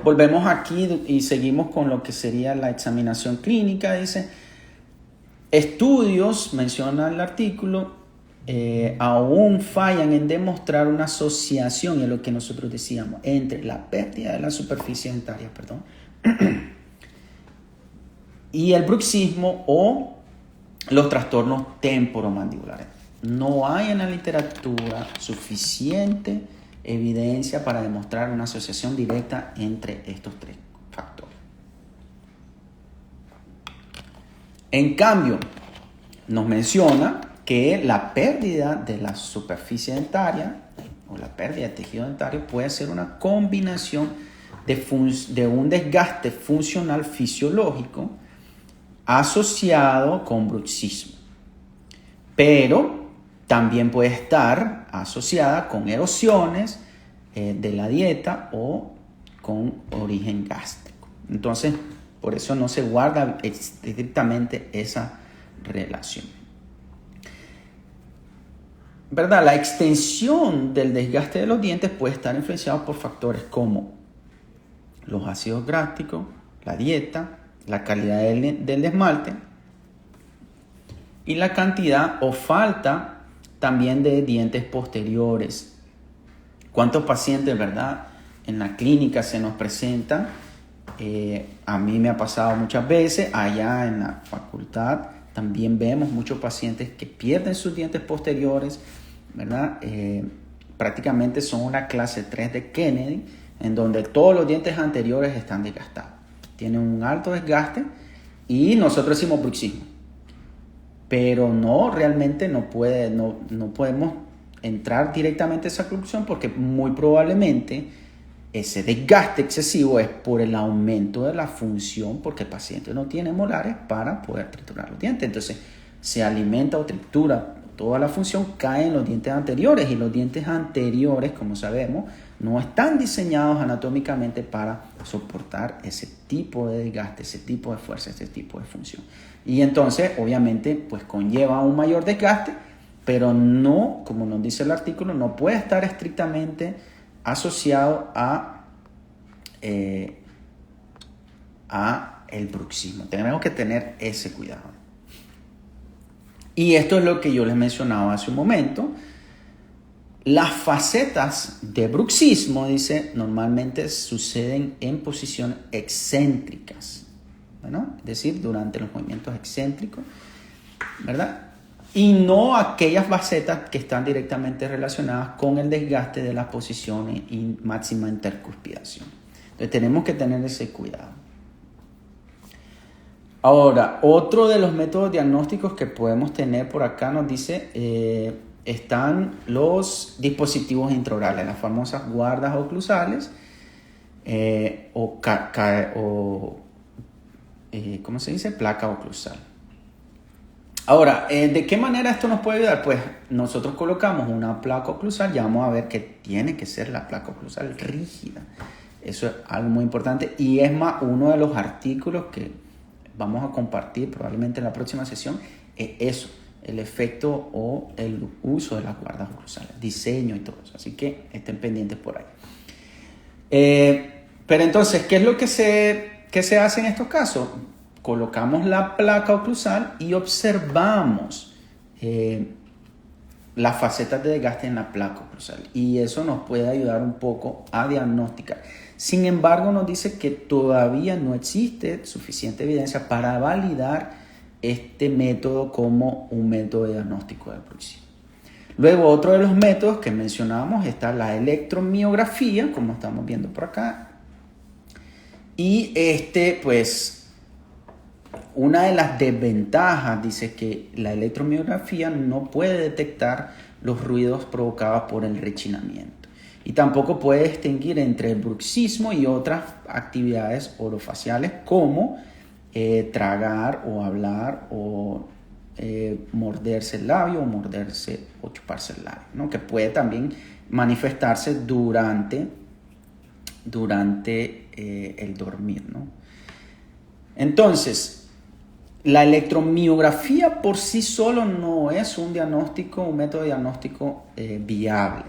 Speaker 1: Volvemos aquí y seguimos con lo que sería la examinación clínica. Dice, estudios, menciona el artículo, aún fallan en demostrar una asociación, en lo que nosotros decíamos, entre la pérdida de la superficie dentaria, y el bruxismo o los trastornos temporomandibulares. No hay en la literatura suficiente evidencia para demostrar una asociación directa entre estos tres factores. En cambio, nos menciona que la pérdida de la superficie dentaria o la pérdida de tejido dentario puede ser una combinación de un desgaste funcional fisiológico asociado con bruxismo, pero también puede estar asociada con erosiones de la dieta o con origen gástrico. Entonces, por eso no se guarda estrictamente esa relación. ¿Verdad? La extensión del desgaste de los dientes puede estar influenciada por factores como los ácidos gástricos, la dieta, la calidad del esmalte y la cantidad o falta también de dientes posteriores. ¿Cuántos pacientes, verdad, en la clínica se nos presentan? A mí me ha pasado muchas veces, allá en la facultad también vemos muchos pacientes que pierden sus dientes posteriores, ¿verdad? Prácticamente son una clase 3 de Kennedy, en donde todos los dientes anteriores están desgastados. Tienen un alto desgaste y nosotros decimos bruxismo. Pero no, realmente no podemos entrar directamente a esa conclusión porque muy probablemente ese desgaste excesivo es por el aumento de la función, porque el paciente no tiene molares para poder triturar los dientes. Entonces, se alimenta o tritura toda la función, cae en los dientes anteriores, y los dientes anteriores, como sabemos, no están diseñados anatómicamente para soportar ese tipo de desgaste, ese tipo de fuerza, ese tipo de función. Y entonces, obviamente, pues conlleva un mayor desgaste, pero no, como nos dice el artículo, no puede estar estrictamente asociado a el bruxismo. Tenemos que tener ese cuidado. Y esto es lo que yo les mencionaba hace un momento. Las facetas de bruxismo, dice, normalmente suceden en posiciones excéntricas, ¿no? Es decir, durante los movimientos excéntricos, ¿verdad? Y no aquellas facetas que están directamente relacionadas con el desgaste de las posiciones y máxima intercuspidación. Entonces tenemos que tener ese cuidado. Ahora, otro de los métodos diagnósticos que podemos tener por acá nos dice, están los dispositivos intraorales, las famosas guardas oclusales ¿cómo se dice? Placa oclusal. Ahora, ¿de qué manera esto nos puede ayudar? Pues nosotros colocamos una placa oclusal, ya vamos a ver que tiene que ser la placa oclusal rígida. Eso es algo muy importante y es más, uno de los artículos que vamos a compartir probablemente en la próxima sesión es eso, el efecto o el uso de las guardas oclusales, diseño y todo eso. Así que estén pendientes por ahí. Pero entonces, ¿qué ¿qué se hace en estos casos? Colocamos la placa oclusal y observamos las facetas de desgaste en la placa oclusal, y eso nos puede ayudar un poco a diagnosticar. Sin embargo, nos dice que todavía no existe suficiente evidencia para validar este método como un método de diagnóstico del bruxismo. Luego, otro de los métodos que mencionábamos está la electromiografía, como estamos viendo por acá. Y pues, una de las desventajas dice que la electromiografía no puede detectar los ruidos provocados por el rechinamiento. Y tampoco puede distinguir entre el bruxismo y otras actividades orofaciales como tragar o hablar o morderse el labio o morderse o chuparse el labio, ¿no? Que puede también manifestarse durante el dormir, ¿no? Entonces, la electromiografía por sí solo no es un método diagnóstico viable,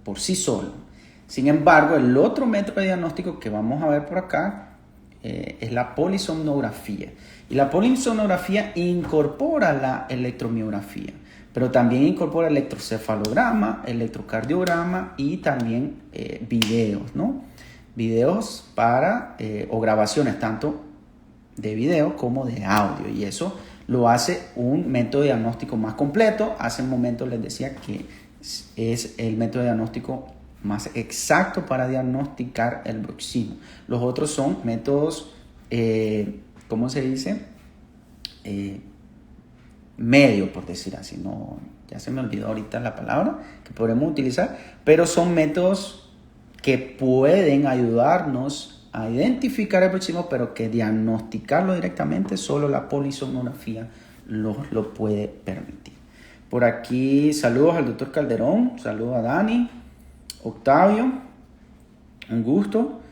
Speaker 1: por sí solo. Sin embargo, el otro método de diagnóstico que vamos a ver por acá es la polisomnografía. Y la polisomnografía incorpora la electromiografía, pero también incorpora electrocefalograma, electrocardiograma y también videos, ¿no? Videos o grabaciones tanto de video como de audio, y eso lo hace un método diagnóstico más completo. Hace un momento les decía que es el método diagnóstico más exacto para diagnosticar el bruxismo. Los otros son métodos, ¿cómo se dice? Medio, por decir así. No, ya se me olvidó ahorita la palabra que podemos utilizar, pero son métodos que pueden ayudarnos a identificar el bruxismo, pero que diagnosticarlo directamente solo la polisomnografía lo puede permitir. Por aquí, saludos al doctor Calderón, saludos a Dani, Octavio, un gusto.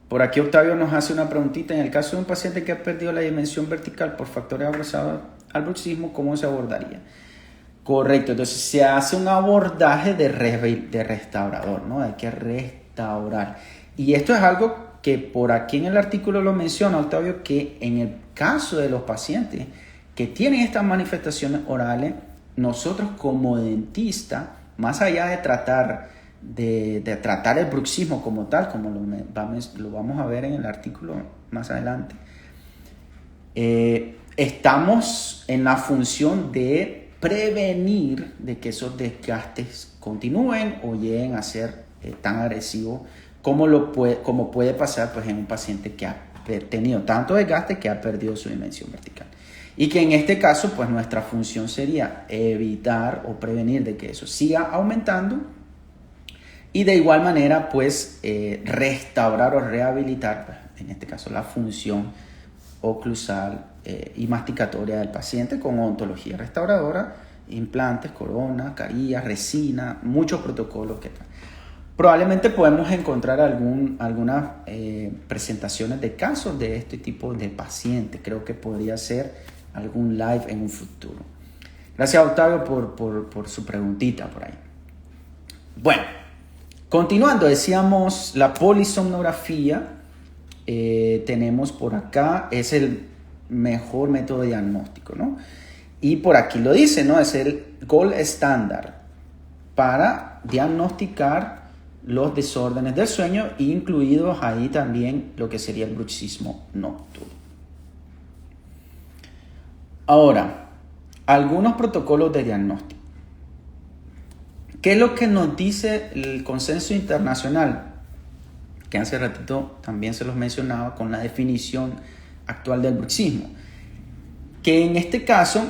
Speaker 1: Por aquí Octavio nos hace una preguntita. En el caso de un paciente que ha perdido la dimensión vertical por factores asociados al bruxismo, ¿cómo se abordaría? Correcto, entonces se hace un abordaje de restaurador, ¿no? Hay que restaurar. Y esto es algo que por aquí en el artículo lo menciona Octavio, que en el caso de los pacientes que tienen estas manifestaciones orales, nosotros como dentista, más allá de tratar el bruxismo como tal, como lo vamos a ver en el artículo más adelante, estamos en la función de prevenir de que esos desgastes continúen o lleguen a ser tan agresivos como puede pasar pues, en un paciente que ha tenido tanto desgaste que ha perdido su dimensión vertical. Y que en este caso, pues nuestra función sería evitar o prevenir de que eso siga aumentando, y de igual manera, pues restaurar o rehabilitar, pues, en este caso, la función oclusal y masticatoria del paciente con odontología restauradora, implantes, corona, carillas, resina, muchos protocolos que probablemente podemos encontrar algunas presentaciones de casos de este tipo de pacientes. Creo que podría ser algún live en un futuro. Gracias, Octavio, por su preguntita por ahí. Bueno, continuando, decíamos la polisomnografía. Tenemos por acá, es el mejor método diagnóstico, ¿no? Y por aquí lo dice, ¿no? Es el gold estándar para diagnosticar los desórdenes del sueño, incluidos ahí también lo que sería el bruxismo nocturno. Ahora, algunos protocolos de diagnóstico. ¿Qué es lo que nos dice el consenso internacional? Que hace ratito también se los mencionaba con la definición actual del bruxismo. Que en este caso,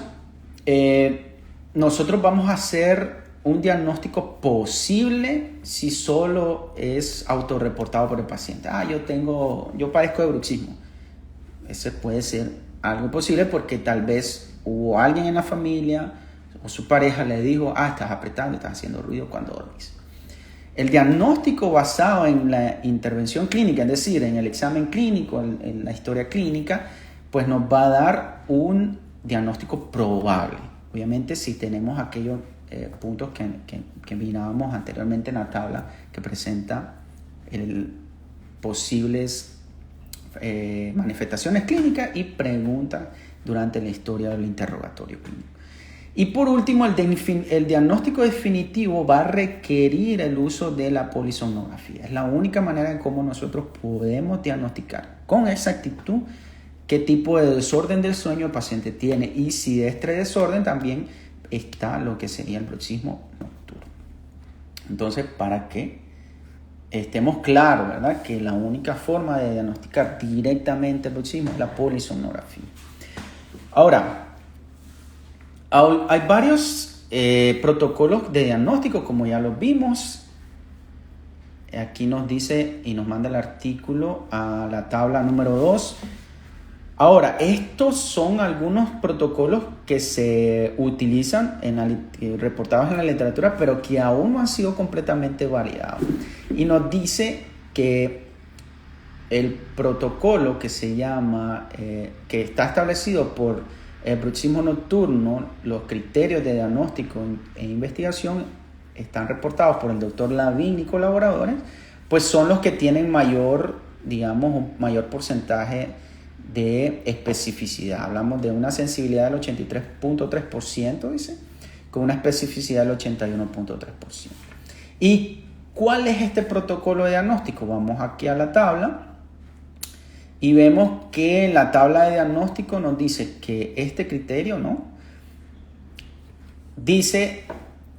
Speaker 1: nosotros vamos a hacer un diagnóstico posible si solo es autorreportado por el paciente. Yo padezco de bruxismo. Ese puede ser algo posible porque tal vez hubo alguien en la familia o su pareja le dijo, estás apretando, estás haciendo ruido cuando dormís. El diagnóstico basado en la intervención clínica, es decir, en el examen clínico, en la historia clínica, pues nos va a dar un diagnóstico probable. Obviamente, si tenemos aquellos puntos que mirábamos anteriormente en la tabla que presenta posibles manifestaciones clínicas y preguntas durante la historia del interrogatorio clínico. Y por último, el diagnóstico definitivo va a requerir el uso de la polisomnografía. Es la única manera en cómo nosotros podemos diagnosticar con exactitud qué tipo de desorden del sueño el paciente tiene y si de este desorden también está lo que sería el bruxismo nocturno. Entonces, para que estemos claros, ¿verdad?, que la única forma de diagnosticar directamente el bruxismo es la polisomnografía. Ahora, hay varios protocolos de diagnóstico, como ya los vimos. Aquí nos dice y nos manda el artículo a la tabla número 2. Ahora, estos son algunos protocolos que se utilizan reportados en la literatura, pero que aún no han sido completamente validados. Y nos dice que el protocolo que se llama, que está establecido por el bruxismo nocturno, los criterios de diagnóstico e investigación están reportados por el doctor Lavín y colaboradores, pues son los que tienen mayor porcentaje de especificidad. Hablamos de una sensibilidad del 83.3%, dice, con una especificidad del 81.3%. ¿Y cuál es este protocolo de diagnóstico? Vamos aquí a la tabla. Y vemos que la tabla de diagnóstico nos dice que este criterio, ¿no?, dice,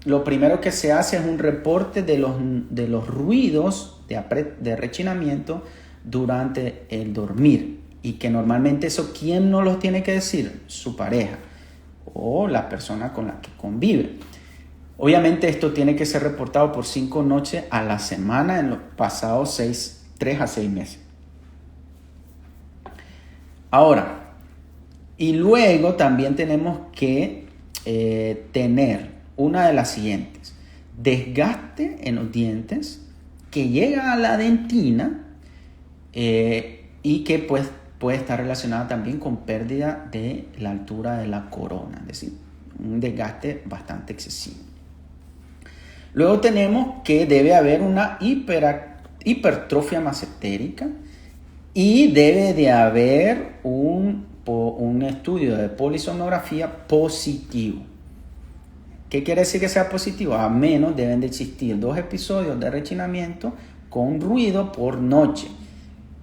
Speaker 1: lo primero que se hace es un reporte de los ruidos de rechinamiento durante el dormir. Y que normalmente eso, ¿quién nos los tiene que decir? Su pareja o la persona con la que convive. Obviamente esto tiene que ser reportado por 5 noches a la semana en los pasados 3 a 6 meses. Ahora, y luego también tenemos que tener una de las siguientes: desgaste en los dientes que llega a la dentina y que pues puede estar relacionada también con pérdida de la altura de la corona, es decir, un desgaste bastante excesivo. Luego tenemos que debe haber una hipertrofia masentérica y debe de haber un estudio de polisomnografía positivo. ¿Qué quiere decir que sea positivo? A menos deben de existir 2 episodios de rechinamiento con ruido por noche.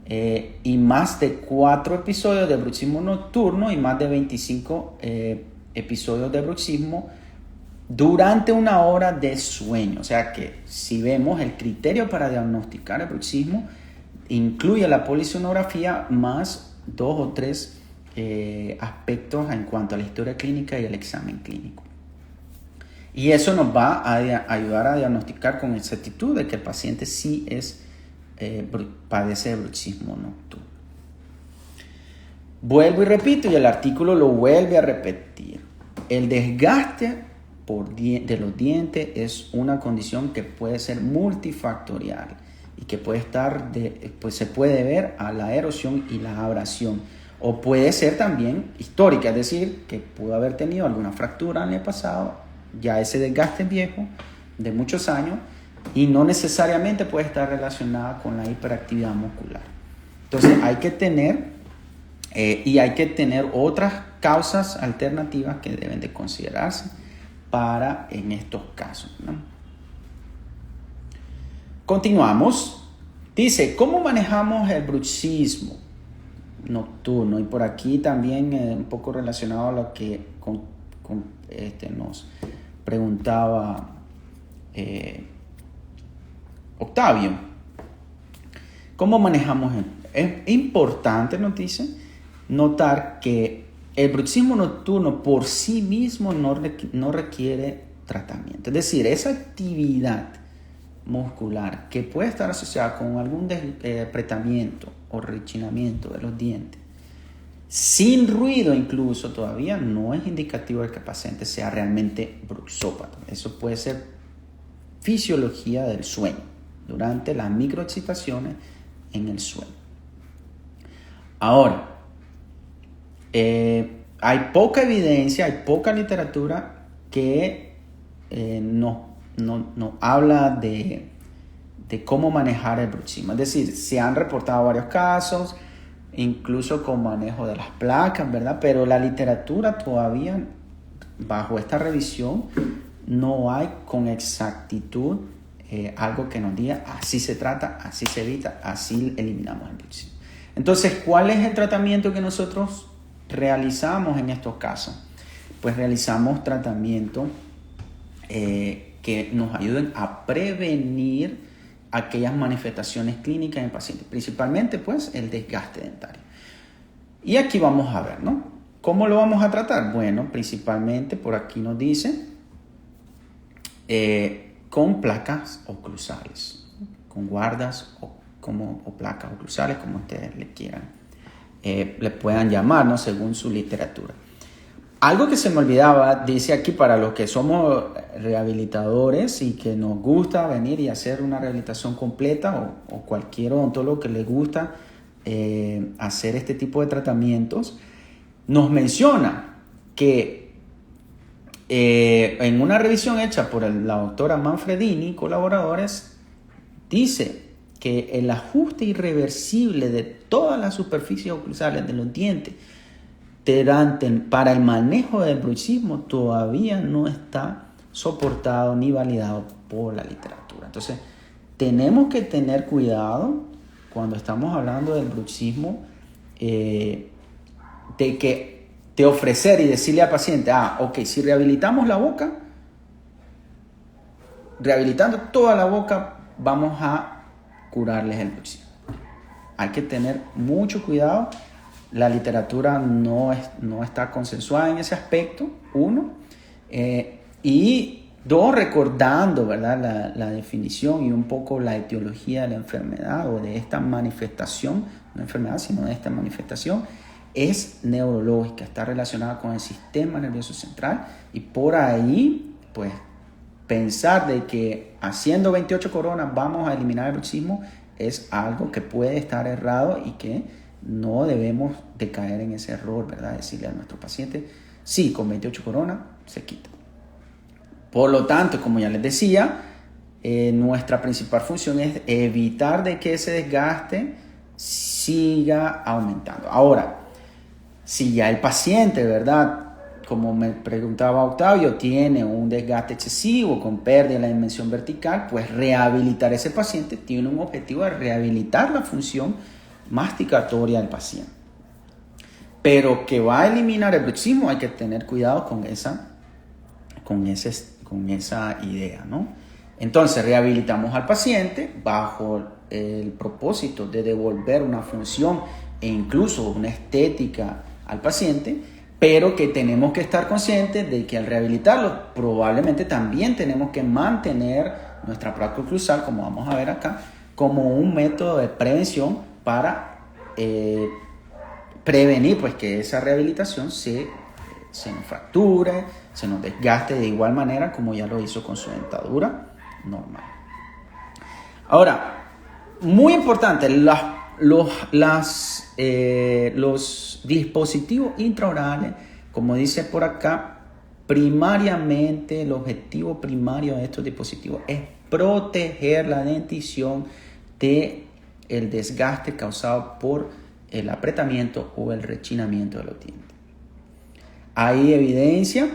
Speaker 1: Y más de 4 episodios de bruxismo nocturno y más de 25 episodios de bruxismo durante 1 hora de sueño. O sea que si vemos el criterio para diagnosticar el bruxismo incluye la polisomnografía más 2 o 3 aspectos en cuanto a la historia clínica y el examen clínico. Y eso nos va a ayudar a diagnosticar con exactitud de que el paciente sí padece de bruxismo nocturno. Vuelvo y repito, y el artículo lo vuelve a repetir. El desgaste de los dientes es una condición que puede ser multifactorial y que puede se puede ver a la erosión y la abrasión, o puede ser también histórica, es decir, que pudo haber tenido alguna fractura en el pasado, ya ese desgaste viejo de muchos años, y no necesariamente puede estar relacionada con la hiperactividad muscular. Entonces hay que tener otras causas alternativas que deben de considerarse en estos casos, ¿no? Continuamos. Dice, ¿cómo manejamos el bruxismo nocturno? Y por aquí también un poco relacionado a lo que nos preguntaba Octavio. ¿Cómo manejamos? Es importante, nos dice, notar que el bruxismo nocturno por sí mismo no requiere tratamiento. Es decir, esa actividad muscular que puede estar asociada con algún apretamiento o rechinamiento de los dientes, sin ruido incluso, todavía no es indicativo de que el paciente sea realmente bruxópata. Eso puede ser fisiología del sueño durante las microexcitaciones en el sueño. Ahora, hay poca evidencia, hay poca literatura que nos habla de cómo manejar el bruxismo. Es decir, se han reportado varios casos, incluso con manejo de las placas, ¿verdad? Pero la literatura todavía, bajo esta revisión, no hay con exactitud algo que nos diga así se trata, así se evita, así eliminamos el bruxismo. Entonces, ¿cuál es el tratamiento que nosotros realizamos en estos casos? Pues realizamos tratamientos que nos ayuden a prevenir aquellas manifestaciones clínicas en el paciente, principalmente pues el desgaste dentario. Y aquí vamos a ver, ¿no? ¿Cómo lo vamos a tratar? Bueno, principalmente por aquí nos dice con placas oclusales, con guardas o placas oclusales, como ustedes le quieran, le puedan llamar, ¿no? Según su literatura. Algo que se me olvidaba, dice aquí, para los que somos rehabilitadores y que nos gusta venir y hacer una rehabilitación completa, o cualquier odontólogo que le gusta hacer este tipo de tratamientos, nos menciona que en una revisión hecha por la doctora Manfredini y colaboradores, dice que el ajuste irreversible de todas las superficies oclusales de los dientes para el manejo del bruxismo todavía no está soportado ni validado por la literatura. Entonces, tenemos que tener cuidado cuando estamos hablando del bruxismo, de ofrecer y decirle al paciente, ok, si rehabilitamos la boca, rehabilitando toda la boca, vamos a curarles el bruxismo. Hay que tener mucho cuidado. La literatura no está consensuada en ese aspecto, uno. Y dos, recordando, ¿verdad? La definición y un poco la etiología de la enfermedad o de esta manifestación, no enfermedad, sino de esta manifestación, es neurológica, está relacionada con el sistema nervioso central, y por ahí, pues, pensar de que haciendo 28 coronas vamos a eliminar el bruxismo es algo que puede estar errado y que no debemos de caer en ese error, ¿verdad? Decirle a nuestro paciente, sí, con 28 coronas se quita. Por lo tanto, como ya les decía, nuestra principal función es evitar de que ese desgaste siga aumentando. Ahora, si ya el paciente, ¿verdad?, como me preguntaba Octavio, tiene un desgaste excesivo con pérdida de la dimensión vertical, pues rehabilitar ese paciente tiene un objetivo de rehabilitar la función masticatoria del paciente. Pero que va a eliminar el bruxismo, hay que tener cuidado con esa idea, ¿no? Entonces, rehabilitamos al paciente bajo el propósito de devolver una función e incluso una estética al paciente, pero que tenemos que estar conscientes de que al rehabilitarlo probablemente también tenemos que mantener nuestra placa oclusal, como vamos a ver acá, como un método de prevención para prevenir pues que esa rehabilitación se nos fracture, se nos desgaste de igual manera como ya lo hizo con su dentadura normal. Ahora, muy importante, los dispositivos intraorales, como dice por acá, primariamente el objetivo primario de estos dispositivos es proteger la dentición del desgaste causado por el apretamiento o el rechinamiento de los dientes. Hay evidencia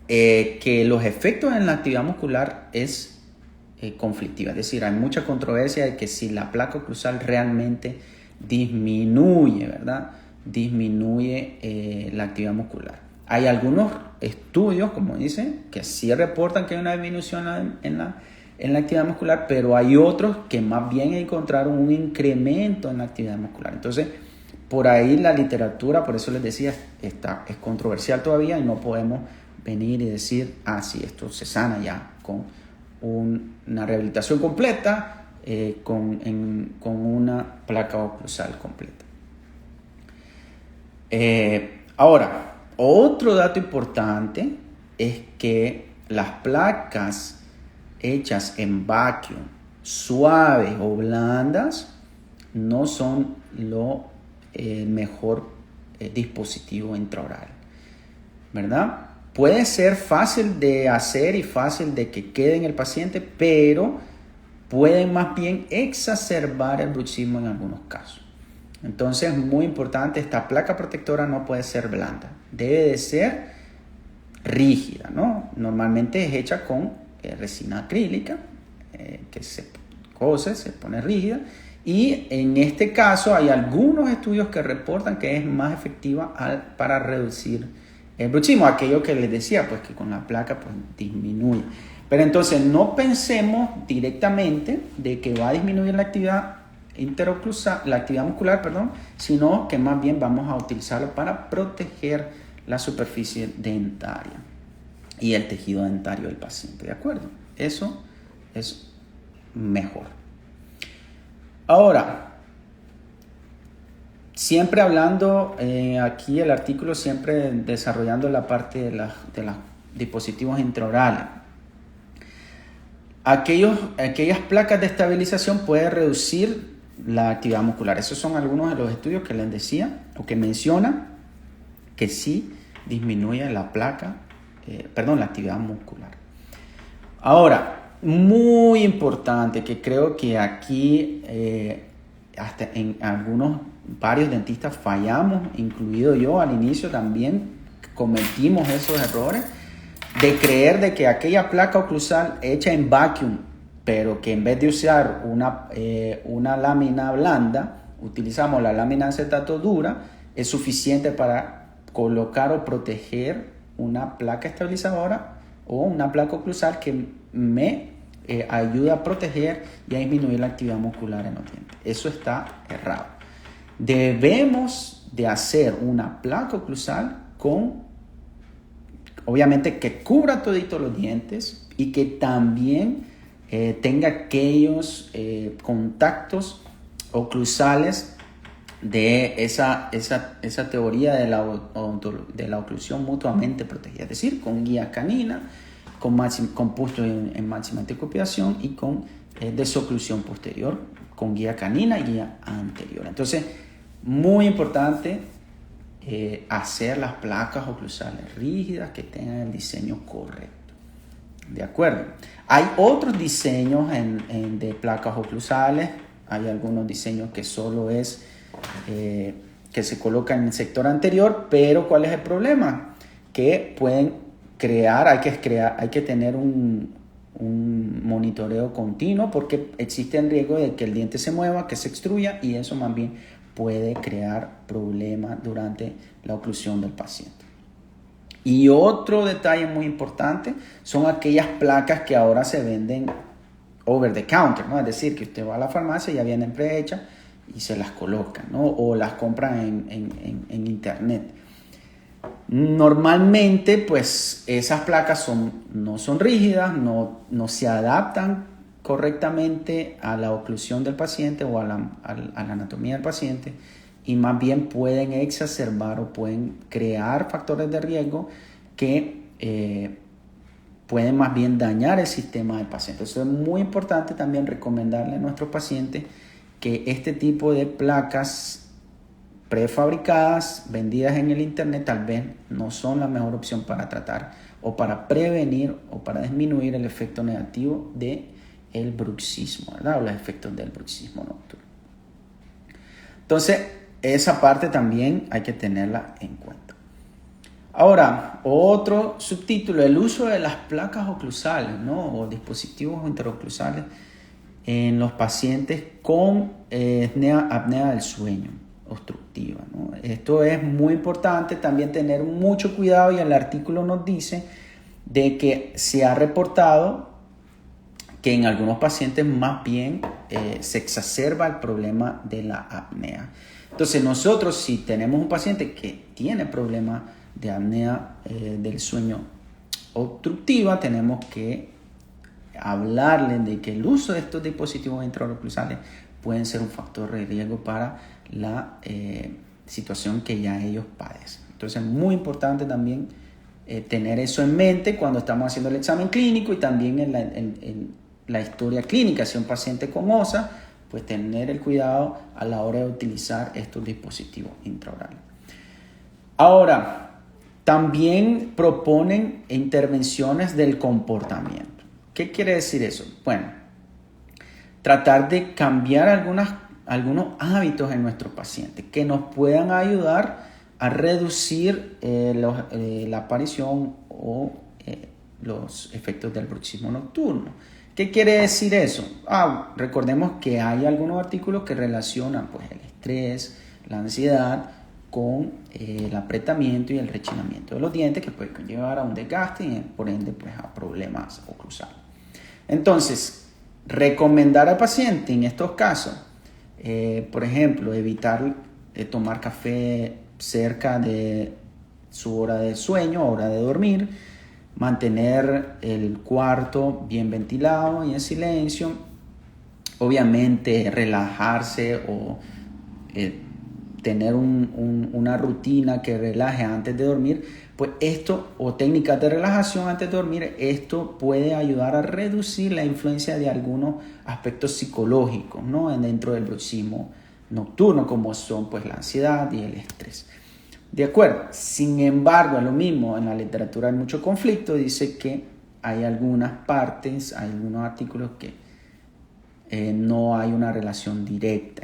Speaker 1: que los efectos en la actividad muscular es conflictiva, es decir, hay mucha controversia de que si la placa oclusal realmente disminuye, ¿verdad? Disminuye la actividad muscular. Hay algunos estudios, como dicen, que sí reportan que hay una disminución en la actividad muscular, pero hay otros que más bien encontraron un incremento en la actividad muscular. Entonces, por ahí la literatura, por eso les decía, es controversial todavía y no podemos venir y decir, sí, esto se sana ya con una rehabilitación completa, con una placa oclusal completa. Ahora, otro dato importante es que las placas hechas en vacuum, suaves o blandas, no son el mejor dispositivo intraoral, ¿verdad? Puede ser fácil de hacer y fácil de que quede en el paciente, pero pueden más bien exacerbar el bruxismo en algunos casos. Entonces, muy importante, esta placa protectora no puede ser blanda, debe de ser rígida, ¿no? Normalmente es hecha con resina acrílica, que se cose, se pone rígida, y en este caso hay algunos estudios que reportan que es más efectiva para reducir el bruxismo, aquello que les decía, pues que con la placa pues disminuye. Pero entonces no pensemos directamente de que va a disminuir la actividad interoclusal, la actividad muscular, perdón, sino que más bien vamos a utilizarlo para proteger la superficie dentaria y el tejido dentario del paciente, ¿de acuerdo? Eso es mejor. Ahora, siempre hablando, aquí el artículo siempre desarrollando la parte de los dispositivos intraorales. Aquellas placas de estabilización pueden reducir la actividad muscular. Esos son algunos de los estudios que les decía o que mencionan que sí disminuye la actividad muscular. Ahora, muy importante, que creo que aquí hasta en varios dentistas fallamos, incluido yo al inicio también cometimos esos errores de creer de que aquella placa oclusal hecha en vacuum, pero que en vez de usar una lámina blanda, utilizamos la lámina de acetato dura, es suficiente para colocar o proteger una placa estabilizadora o una placa oclusal que me ayuda a proteger y a disminuir la actividad muscular en los dientes. Eso está errado. Debemos de hacer una placa oclusal obviamente que cubra todito los dientes y que también tenga aquellos contactos oclusales de esa teoría de la oclusión mutuamente protegida, es decir, con guía canina, con puntos en máxima antecopiación y con desoclusión posterior, con guía canina y guía anterior. Entonces, muy importante hacer las placas oclusales rígidas que tengan el diseño correcto. ¿De acuerdo? Hay otros diseños de placas oclusales. Hay algunos diseños que solo es que se colocan en el sector anterior, pero ¿cuál es el problema? Que pueden hay que tener un monitoreo continuo porque existe el riesgo de que el diente se mueva, que se extruya y eso más bien puede crear problemas durante la oclusión del paciente. Y otro detalle muy importante son aquellas placas que ahora se venden over the counter, ¿no? Es decir, que usted va a la farmacia y ya vienen prehechas y se las colocan, ¿no? O las compran en internet. Normalmente, pues esas placas no son rígidas, no se adaptan correctamente a la oclusión del paciente o a la anatomía del paciente y más bien pueden exacerbar o pueden crear factores de riesgo que pueden más bien dañar el sistema del paciente. Eso es muy importante también recomendarle a nuestros pacientes que este tipo de placas prefabricadas, vendidas en el internet, tal vez no son la mejor opción para tratar o para prevenir o para disminuir el efecto negativo del bruxismo, ¿verdad? O los efectos del bruxismo nocturno. Entonces, esa parte también hay que tenerla en cuenta. Ahora, otro subtítulo, el uso de las placas oclusales, ¿no? O dispositivos interoclusales en los pacientes con apnea del sueño obstructiva, ¿no? Esto es muy importante también tener mucho cuidado y el artículo nos dice de que se ha reportado que en algunos pacientes más bien se exacerba el problema de la apnea. Entonces nosotros si tenemos un paciente que tiene problema de apnea del sueño obstructiva, tenemos que hablarle de que el uso de estos dispositivos intraoclusales pueden ser un factor de riesgo para la situación que ya ellos padecen. Entonces es muy importante también tener eso en mente cuando estamos haciendo el examen clínico y también en la historia clínica. Si un paciente con OSA, pues tener el cuidado a la hora de utilizar estos dispositivos intraorales. Ahora, también proponen intervenciones del comportamiento. ¿Qué quiere decir eso? Bueno, tratar de cambiar algunas algunos hábitos en nuestros pacientes que nos puedan ayudar a reducir la aparición o los efectos del bruxismo nocturno. ¿Qué quiere decir eso? Recordemos que hay algunos artículos que relacionan pues, el estrés, la ansiedad con el apretamiento y el rechinamiento de los dientes, que puede llevar a un desgaste y por ende pues, a problemas oclusales. Entonces, recomendar al paciente en estos casos, por ejemplo, evitar tomar café cerca de su hora de sueño, hora de dormir, mantener el cuarto bien ventilado y en silencio, obviamente relajarse o tener una rutina que relaje antes de dormir, pues esto, o técnicas de relajación antes de dormir, esto puede ayudar a reducir la influencia de algunos aspectos psicológicos, ¿no? Dentro del bruxismo nocturno, como son pues la ansiedad y el estrés. De acuerdo, sin embargo, es lo mismo, en la literatura hay mucho conflicto, dice que hay algunas partes, hay algunos artículos que no hay una relación directa.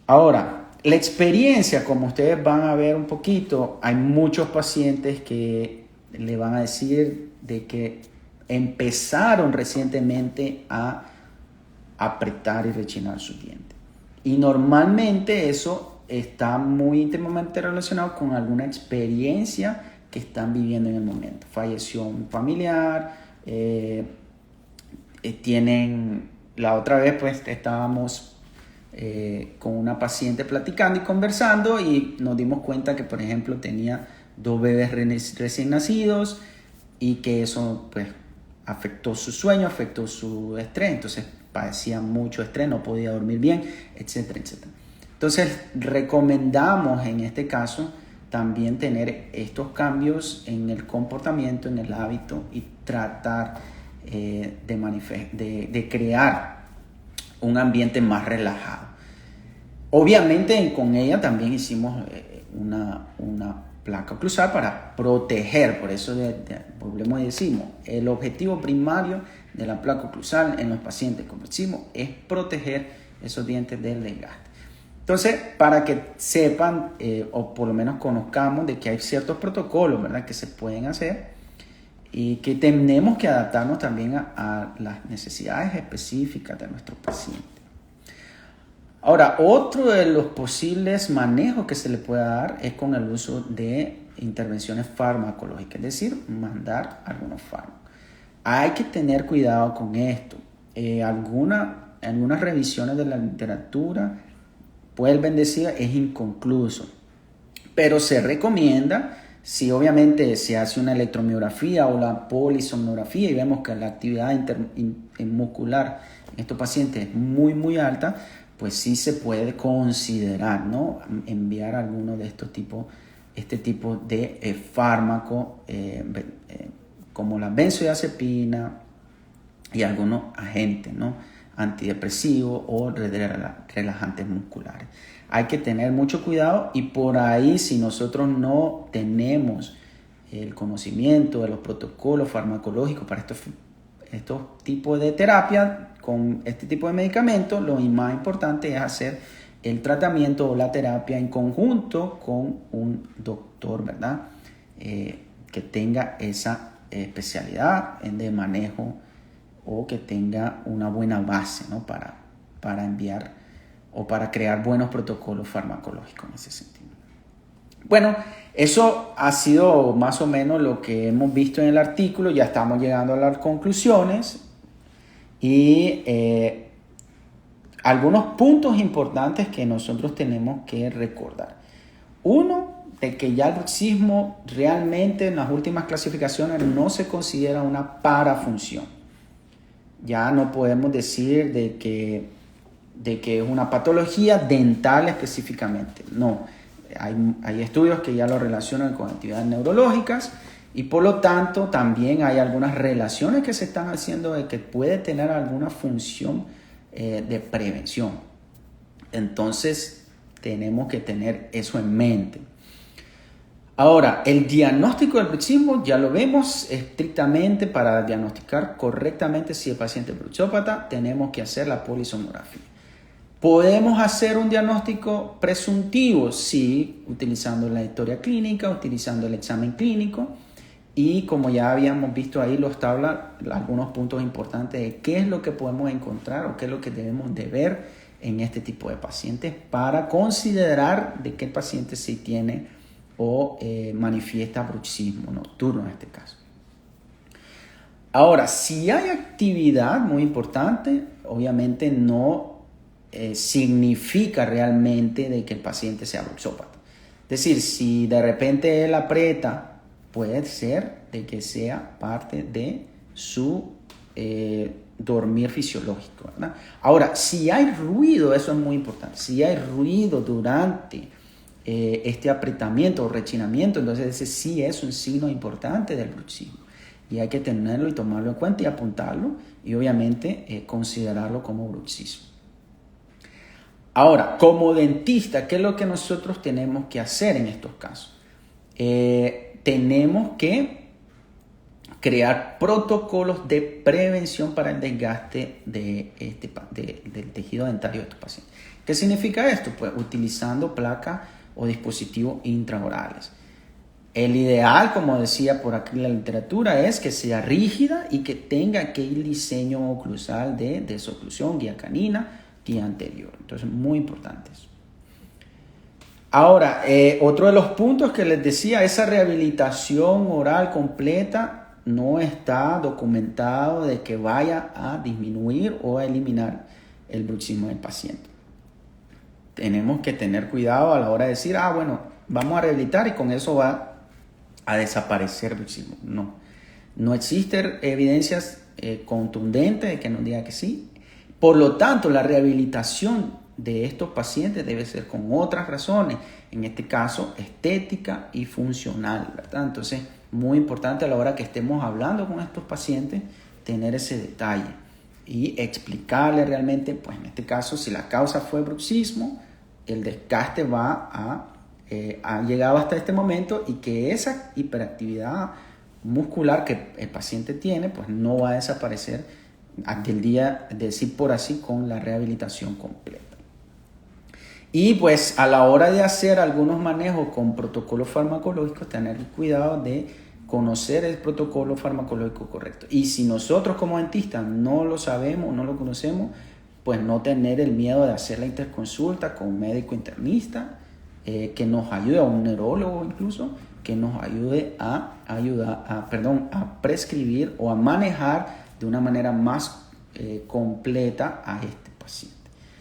Speaker 1: Ahora, la experiencia, como ustedes van a ver un poquito, hay muchos pacientes que le van a decir de que empezaron recientemente a apretar y rechinar sus dientes. Y normalmente eso está muy íntimamente relacionado con alguna experiencia que están viviendo en el momento. Falleció un familiar, la otra vez pues estábamos con una paciente platicando y conversando y nos dimos cuenta que, por ejemplo, tenía 2 bebés recién nacidos y que eso pues afectó su sueño, afectó su estrés, entonces padecía mucho estrés, no podía dormir bien, etcétera, etcétera. Entonces recomendamos en este caso también tener estos cambios en el comportamiento, en el hábito y tratar de crear un ambiente más relajado. Obviamente con ella también hicimos una placa oclusal para proteger, por eso volvemos y decimos, el objetivo primario de la placa oclusal en los pacientes con bruxismo es proteger esos dientes del desgaste. Entonces, para que sepan o por lo menos conozcamos de que hay ciertos protocolos, ¿verdad?, que se pueden hacer y que tenemos que adaptarnos también a las necesidades específicas de nuestros pacientes. Ahora, otro de los posibles manejos que se le puede dar es con el uso de intervenciones farmacológicas, es decir, mandar algunos fármacos. Hay que tener cuidado con esto. Algunas revisiones de la literatura vuelven a decir es inconcluso, pero se recomienda, si obviamente se hace una electromiografía o la polisomnografía y vemos que la actividad muscular en estos pacientes es muy, muy alta, pues sí se puede considerar, ¿no?, enviar alguno de este tipo de fármaco como la benzodiazepina y algunos agentes, ¿no?, antidepresivos o relajantes musculares. Hay que tener mucho cuidado y por ahí, si nosotros no tenemos el conocimiento de los protocolos farmacológicos para estos tipos de terapia con este tipo de medicamentos, lo más importante es hacer el tratamiento o la terapia en conjunto con un doctor, ¿verdad?, que tenga esa especialidad de manejo o que tenga una buena base, ¿no?, para enviar o para crear buenos protocolos farmacológicos en ese sentido. Bueno, eso ha sido más o menos lo que hemos visto en el artículo. Ya estamos llegando a las conclusiones y algunos puntos importantes que nosotros tenemos que recordar. Uno, de que ya el bruxismo realmente en las últimas clasificaciones no se considera una parafunción. Ya no podemos decir de que es una patología dental específicamente. No, hay estudios que ya lo relacionan con actividades neurológicas y por lo tanto también hay algunas relaciones que se están haciendo de que puede tener alguna función de prevención. Entonces tenemos que tener eso en mente. Ahora, el diagnóstico del bruxismo ya lo vemos estrictamente. Para diagnosticar correctamente si el paciente es bruxópata tenemos que hacer la polisomnografía. ¿Podemos hacer un diagnóstico presuntivo? Sí, utilizando la historia clínica, utilizando el examen clínico y como ya habíamos visto ahí los tablas, algunos puntos importantes de qué es lo que podemos encontrar o qué es lo que debemos de ver en este tipo de pacientes para considerar de qué paciente sí tiene o manifiesta bruxismo nocturno en este caso. Ahora, si hay actividad, muy importante, obviamente no significa realmente de que el paciente sea bruxópata. Es decir, si de repente él aprieta, puede ser de que sea parte de su dormir fisiológico, ¿verdad? Ahora, si hay ruido, eso es muy importante, si hay ruido durante este apretamiento o rechinamiento, entonces ese sí es un signo importante del bruxismo y hay que tenerlo y tomarlo en cuenta y apuntarlo y obviamente considerarlo como bruxismo. Ahora, como dentista, ¿qué es lo que nosotros tenemos que hacer en estos casos? Tenemos que crear protocolos de prevención para el desgaste del tejido dentario de estos pacientes. ¿Qué significa esto? Pues utilizando placas o dispositivos intraorales. El ideal, como decía por aquí la literatura, es que sea rígida y que tenga aquel diseño oclusal de desoclusión, guía canina, guía anterior. Entonces, muy importante eso. Ahora, otro de los puntos que les decía, esa rehabilitación oral completa no está documentado de que vaya a disminuir o a eliminar el bruxismo del paciente. Tenemos que tener cuidado a la hora de decir, bueno, vamos a rehabilitar y con eso va a desaparecer el bruxismo. No existen evidencias contundentes de que nos diga que sí. Por lo tanto, la rehabilitación de estos pacientes debe ser con otras razones, en este caso estética y funcional, ¿verdad? Entonces, muy importante a la hora que estemos hablando con estos pacientes, tener ese detalle y explicarle realmente, pues en este caso, si la causa fue bruxismo, el desgaste ha llegado hasta este momento y que esa hiperactividad muscular que el paciente tiene, pues no va a desaparecer aquel día, decir por así, con la rehabilitación completa. Y pues a la hora de hacer algunos manejos con protocolos farmacológicos, tener cuidado de conocer el protocolo farmacológico correcto. Y si nosotros como dentistas no lo sabemos, no lo conocemos, pues no tener el miedo de hacer la interconsulta con un médico internista, que nos ayude, a un neurólogo incluso, que nos ayude a prescribir o a manejar de una manera más completa a este paciente.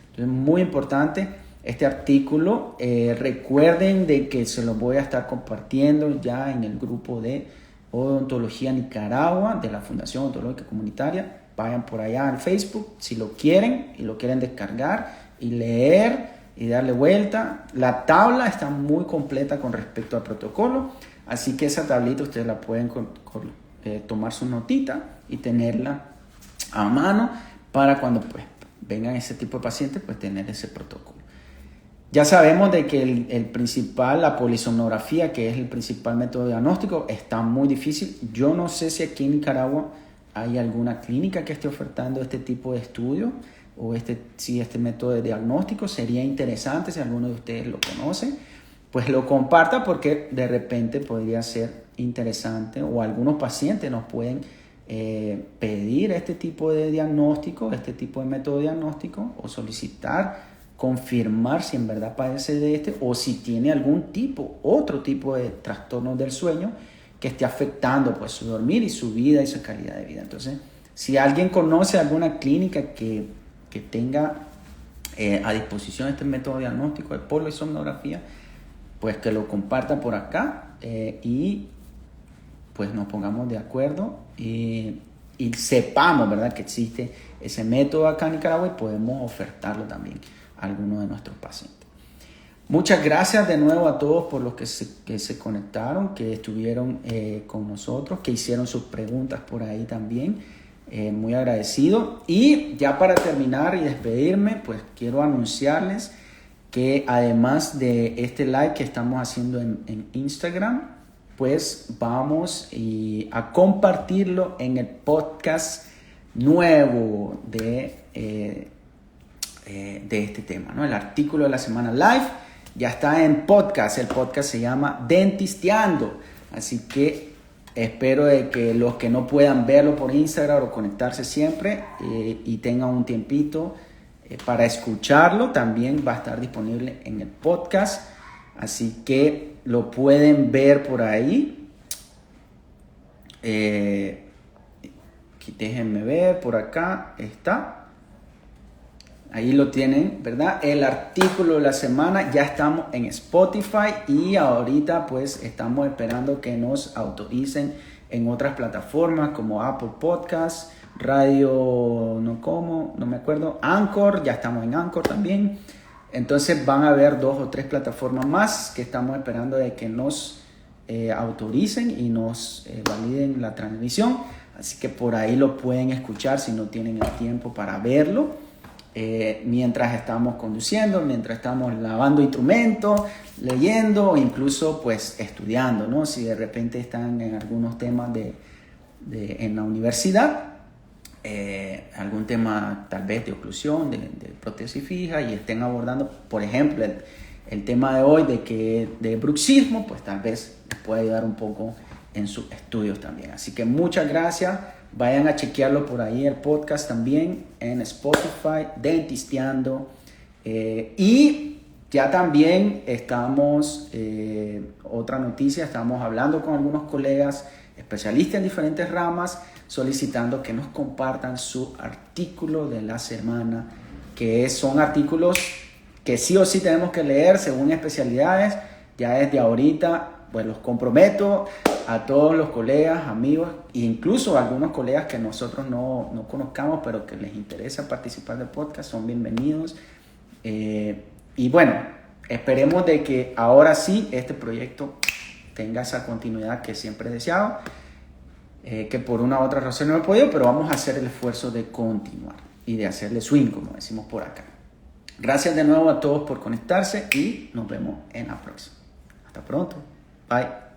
Speaker 1: Entonces, muy importante este artículo. Recuerden de que se los voy a estar compartiendo ya en el grupo de Odontología Nicaragua de la Fundación Odontológica Comunitaria. Vayan por allá al Facebook si lo quieren y lo quieren descargar y leer y darle vuelta. La tabla está muy completa con respecto al protocolo, así que esa tablita ustedes la pueden tomar su notita y tenerla a mano para cuando pues vengan ese tipo de pacientes, pues tener ese protocolo. Ya sabemos de que la polisomnografía, que es el principal método diagnóstico, está muy difícil. Yo no sé si aquí en Nicaragua hay alguna clínica que esté ofertando este tipo de estudio o si este método de diagnóstico. Sería interesante si alguno de ustedes lo conoce, pues lo comparta porque de repente podría ser interesante o algunos pacientes nos pueden pedir este tipo de diagnóstico, este tipo de método diagnóstico o solicitar confirmar si en verdad padece de o si tiene otro tipo de trastorno del sueño que esté afectando pues su dormir y su vida y su calidad de vida. Entonces, si alguien conoce alguna clínica que tenga a disposición este método diagnóstico de polisomnografía, pues que lo comparta por acá y pues nos pongamos de acuerdo y sepamos, ¿verdad?, que existe ese método acá en Nicaragua y podemos ofertarlo también a algunos de nuestros pacientes. Muchas gracias de nuevo a todos por los que se conectaron, que estuvieron con nosotros, que hicieron sus preguntas por ahí también. Muy agradecido. Y ya para terminar y despedirme, pues quiero anunciarles que además de este live que estamos haciendo en Instagram, pues vamos a compartirlo en el podcast nuevo de de este tema, ¿no? El artículo de la semana live ya está en podcast. El podcast se llama Dentisteando. Así que espero de que los que no puedan verlo por Instagram o conectarse siempre y tengan un tiempito para escucharlo, también va a estar disponible en el podcast. Así que lo pueden ver por ahí. Déjenme ver, por acá está. Ahí lo tienen, ¿verdad? El artículo de la semana, ya estamos en Spotify y ahorita pues estamos esperando que nos autoricen en otras plataformas como Apple Podcasts, Radio, no me acuerdo, Anchor, ya estamos en Anchor también. Entonces van a haber 2 o 3 plataformas más que estamos esperando de que nos autoricen y nos validen la transmisión. Así que por ahí lo pueden escuchar si no tienen el tiempo para verlo. Mientras estamos conduciendo, mientras estamos lavando instrumentos, leyendo o incluso pues estudiando, ¿no? Si de repente están en algunos temas en la universidad, algún tema tal vez de oclusión, de prótesis fija y estén abordando, por ejemplo, el tema de hoy de bruxismo, pues tal vez les puede ayudar un poco en sus estudios también. Así que muchas gracias. Vayan a chequearlo por ahí, el podcast también en Spotify, Dentisteando. Y ya también estamos, otra noticia, estamos hablando con algunos colegas especialistas en diferentes ramas, solicitando que nos compartan su artículo de la semana, que son artículos que sí o sí tenemos que leer según especialidades. Ya desde ahorita, pues los comprometo a todos los colegas, amigos, e incluso a algunos colegas que nosotros no conozcamos, pero que les interesa participar del podcast, son bienvenidos. Y bueno, esperemos de que ahora sí este proyecto tenga esa continuidad que siempre he deseado, que por una u otra razón no he podido, pero vamos a hacer el esfuerzo de continuar y de hacerle swing, como decimos por acá. Gracias de nuevo a todos por conectarse y nos vemos en la próxima. Hasta pronto. Bye.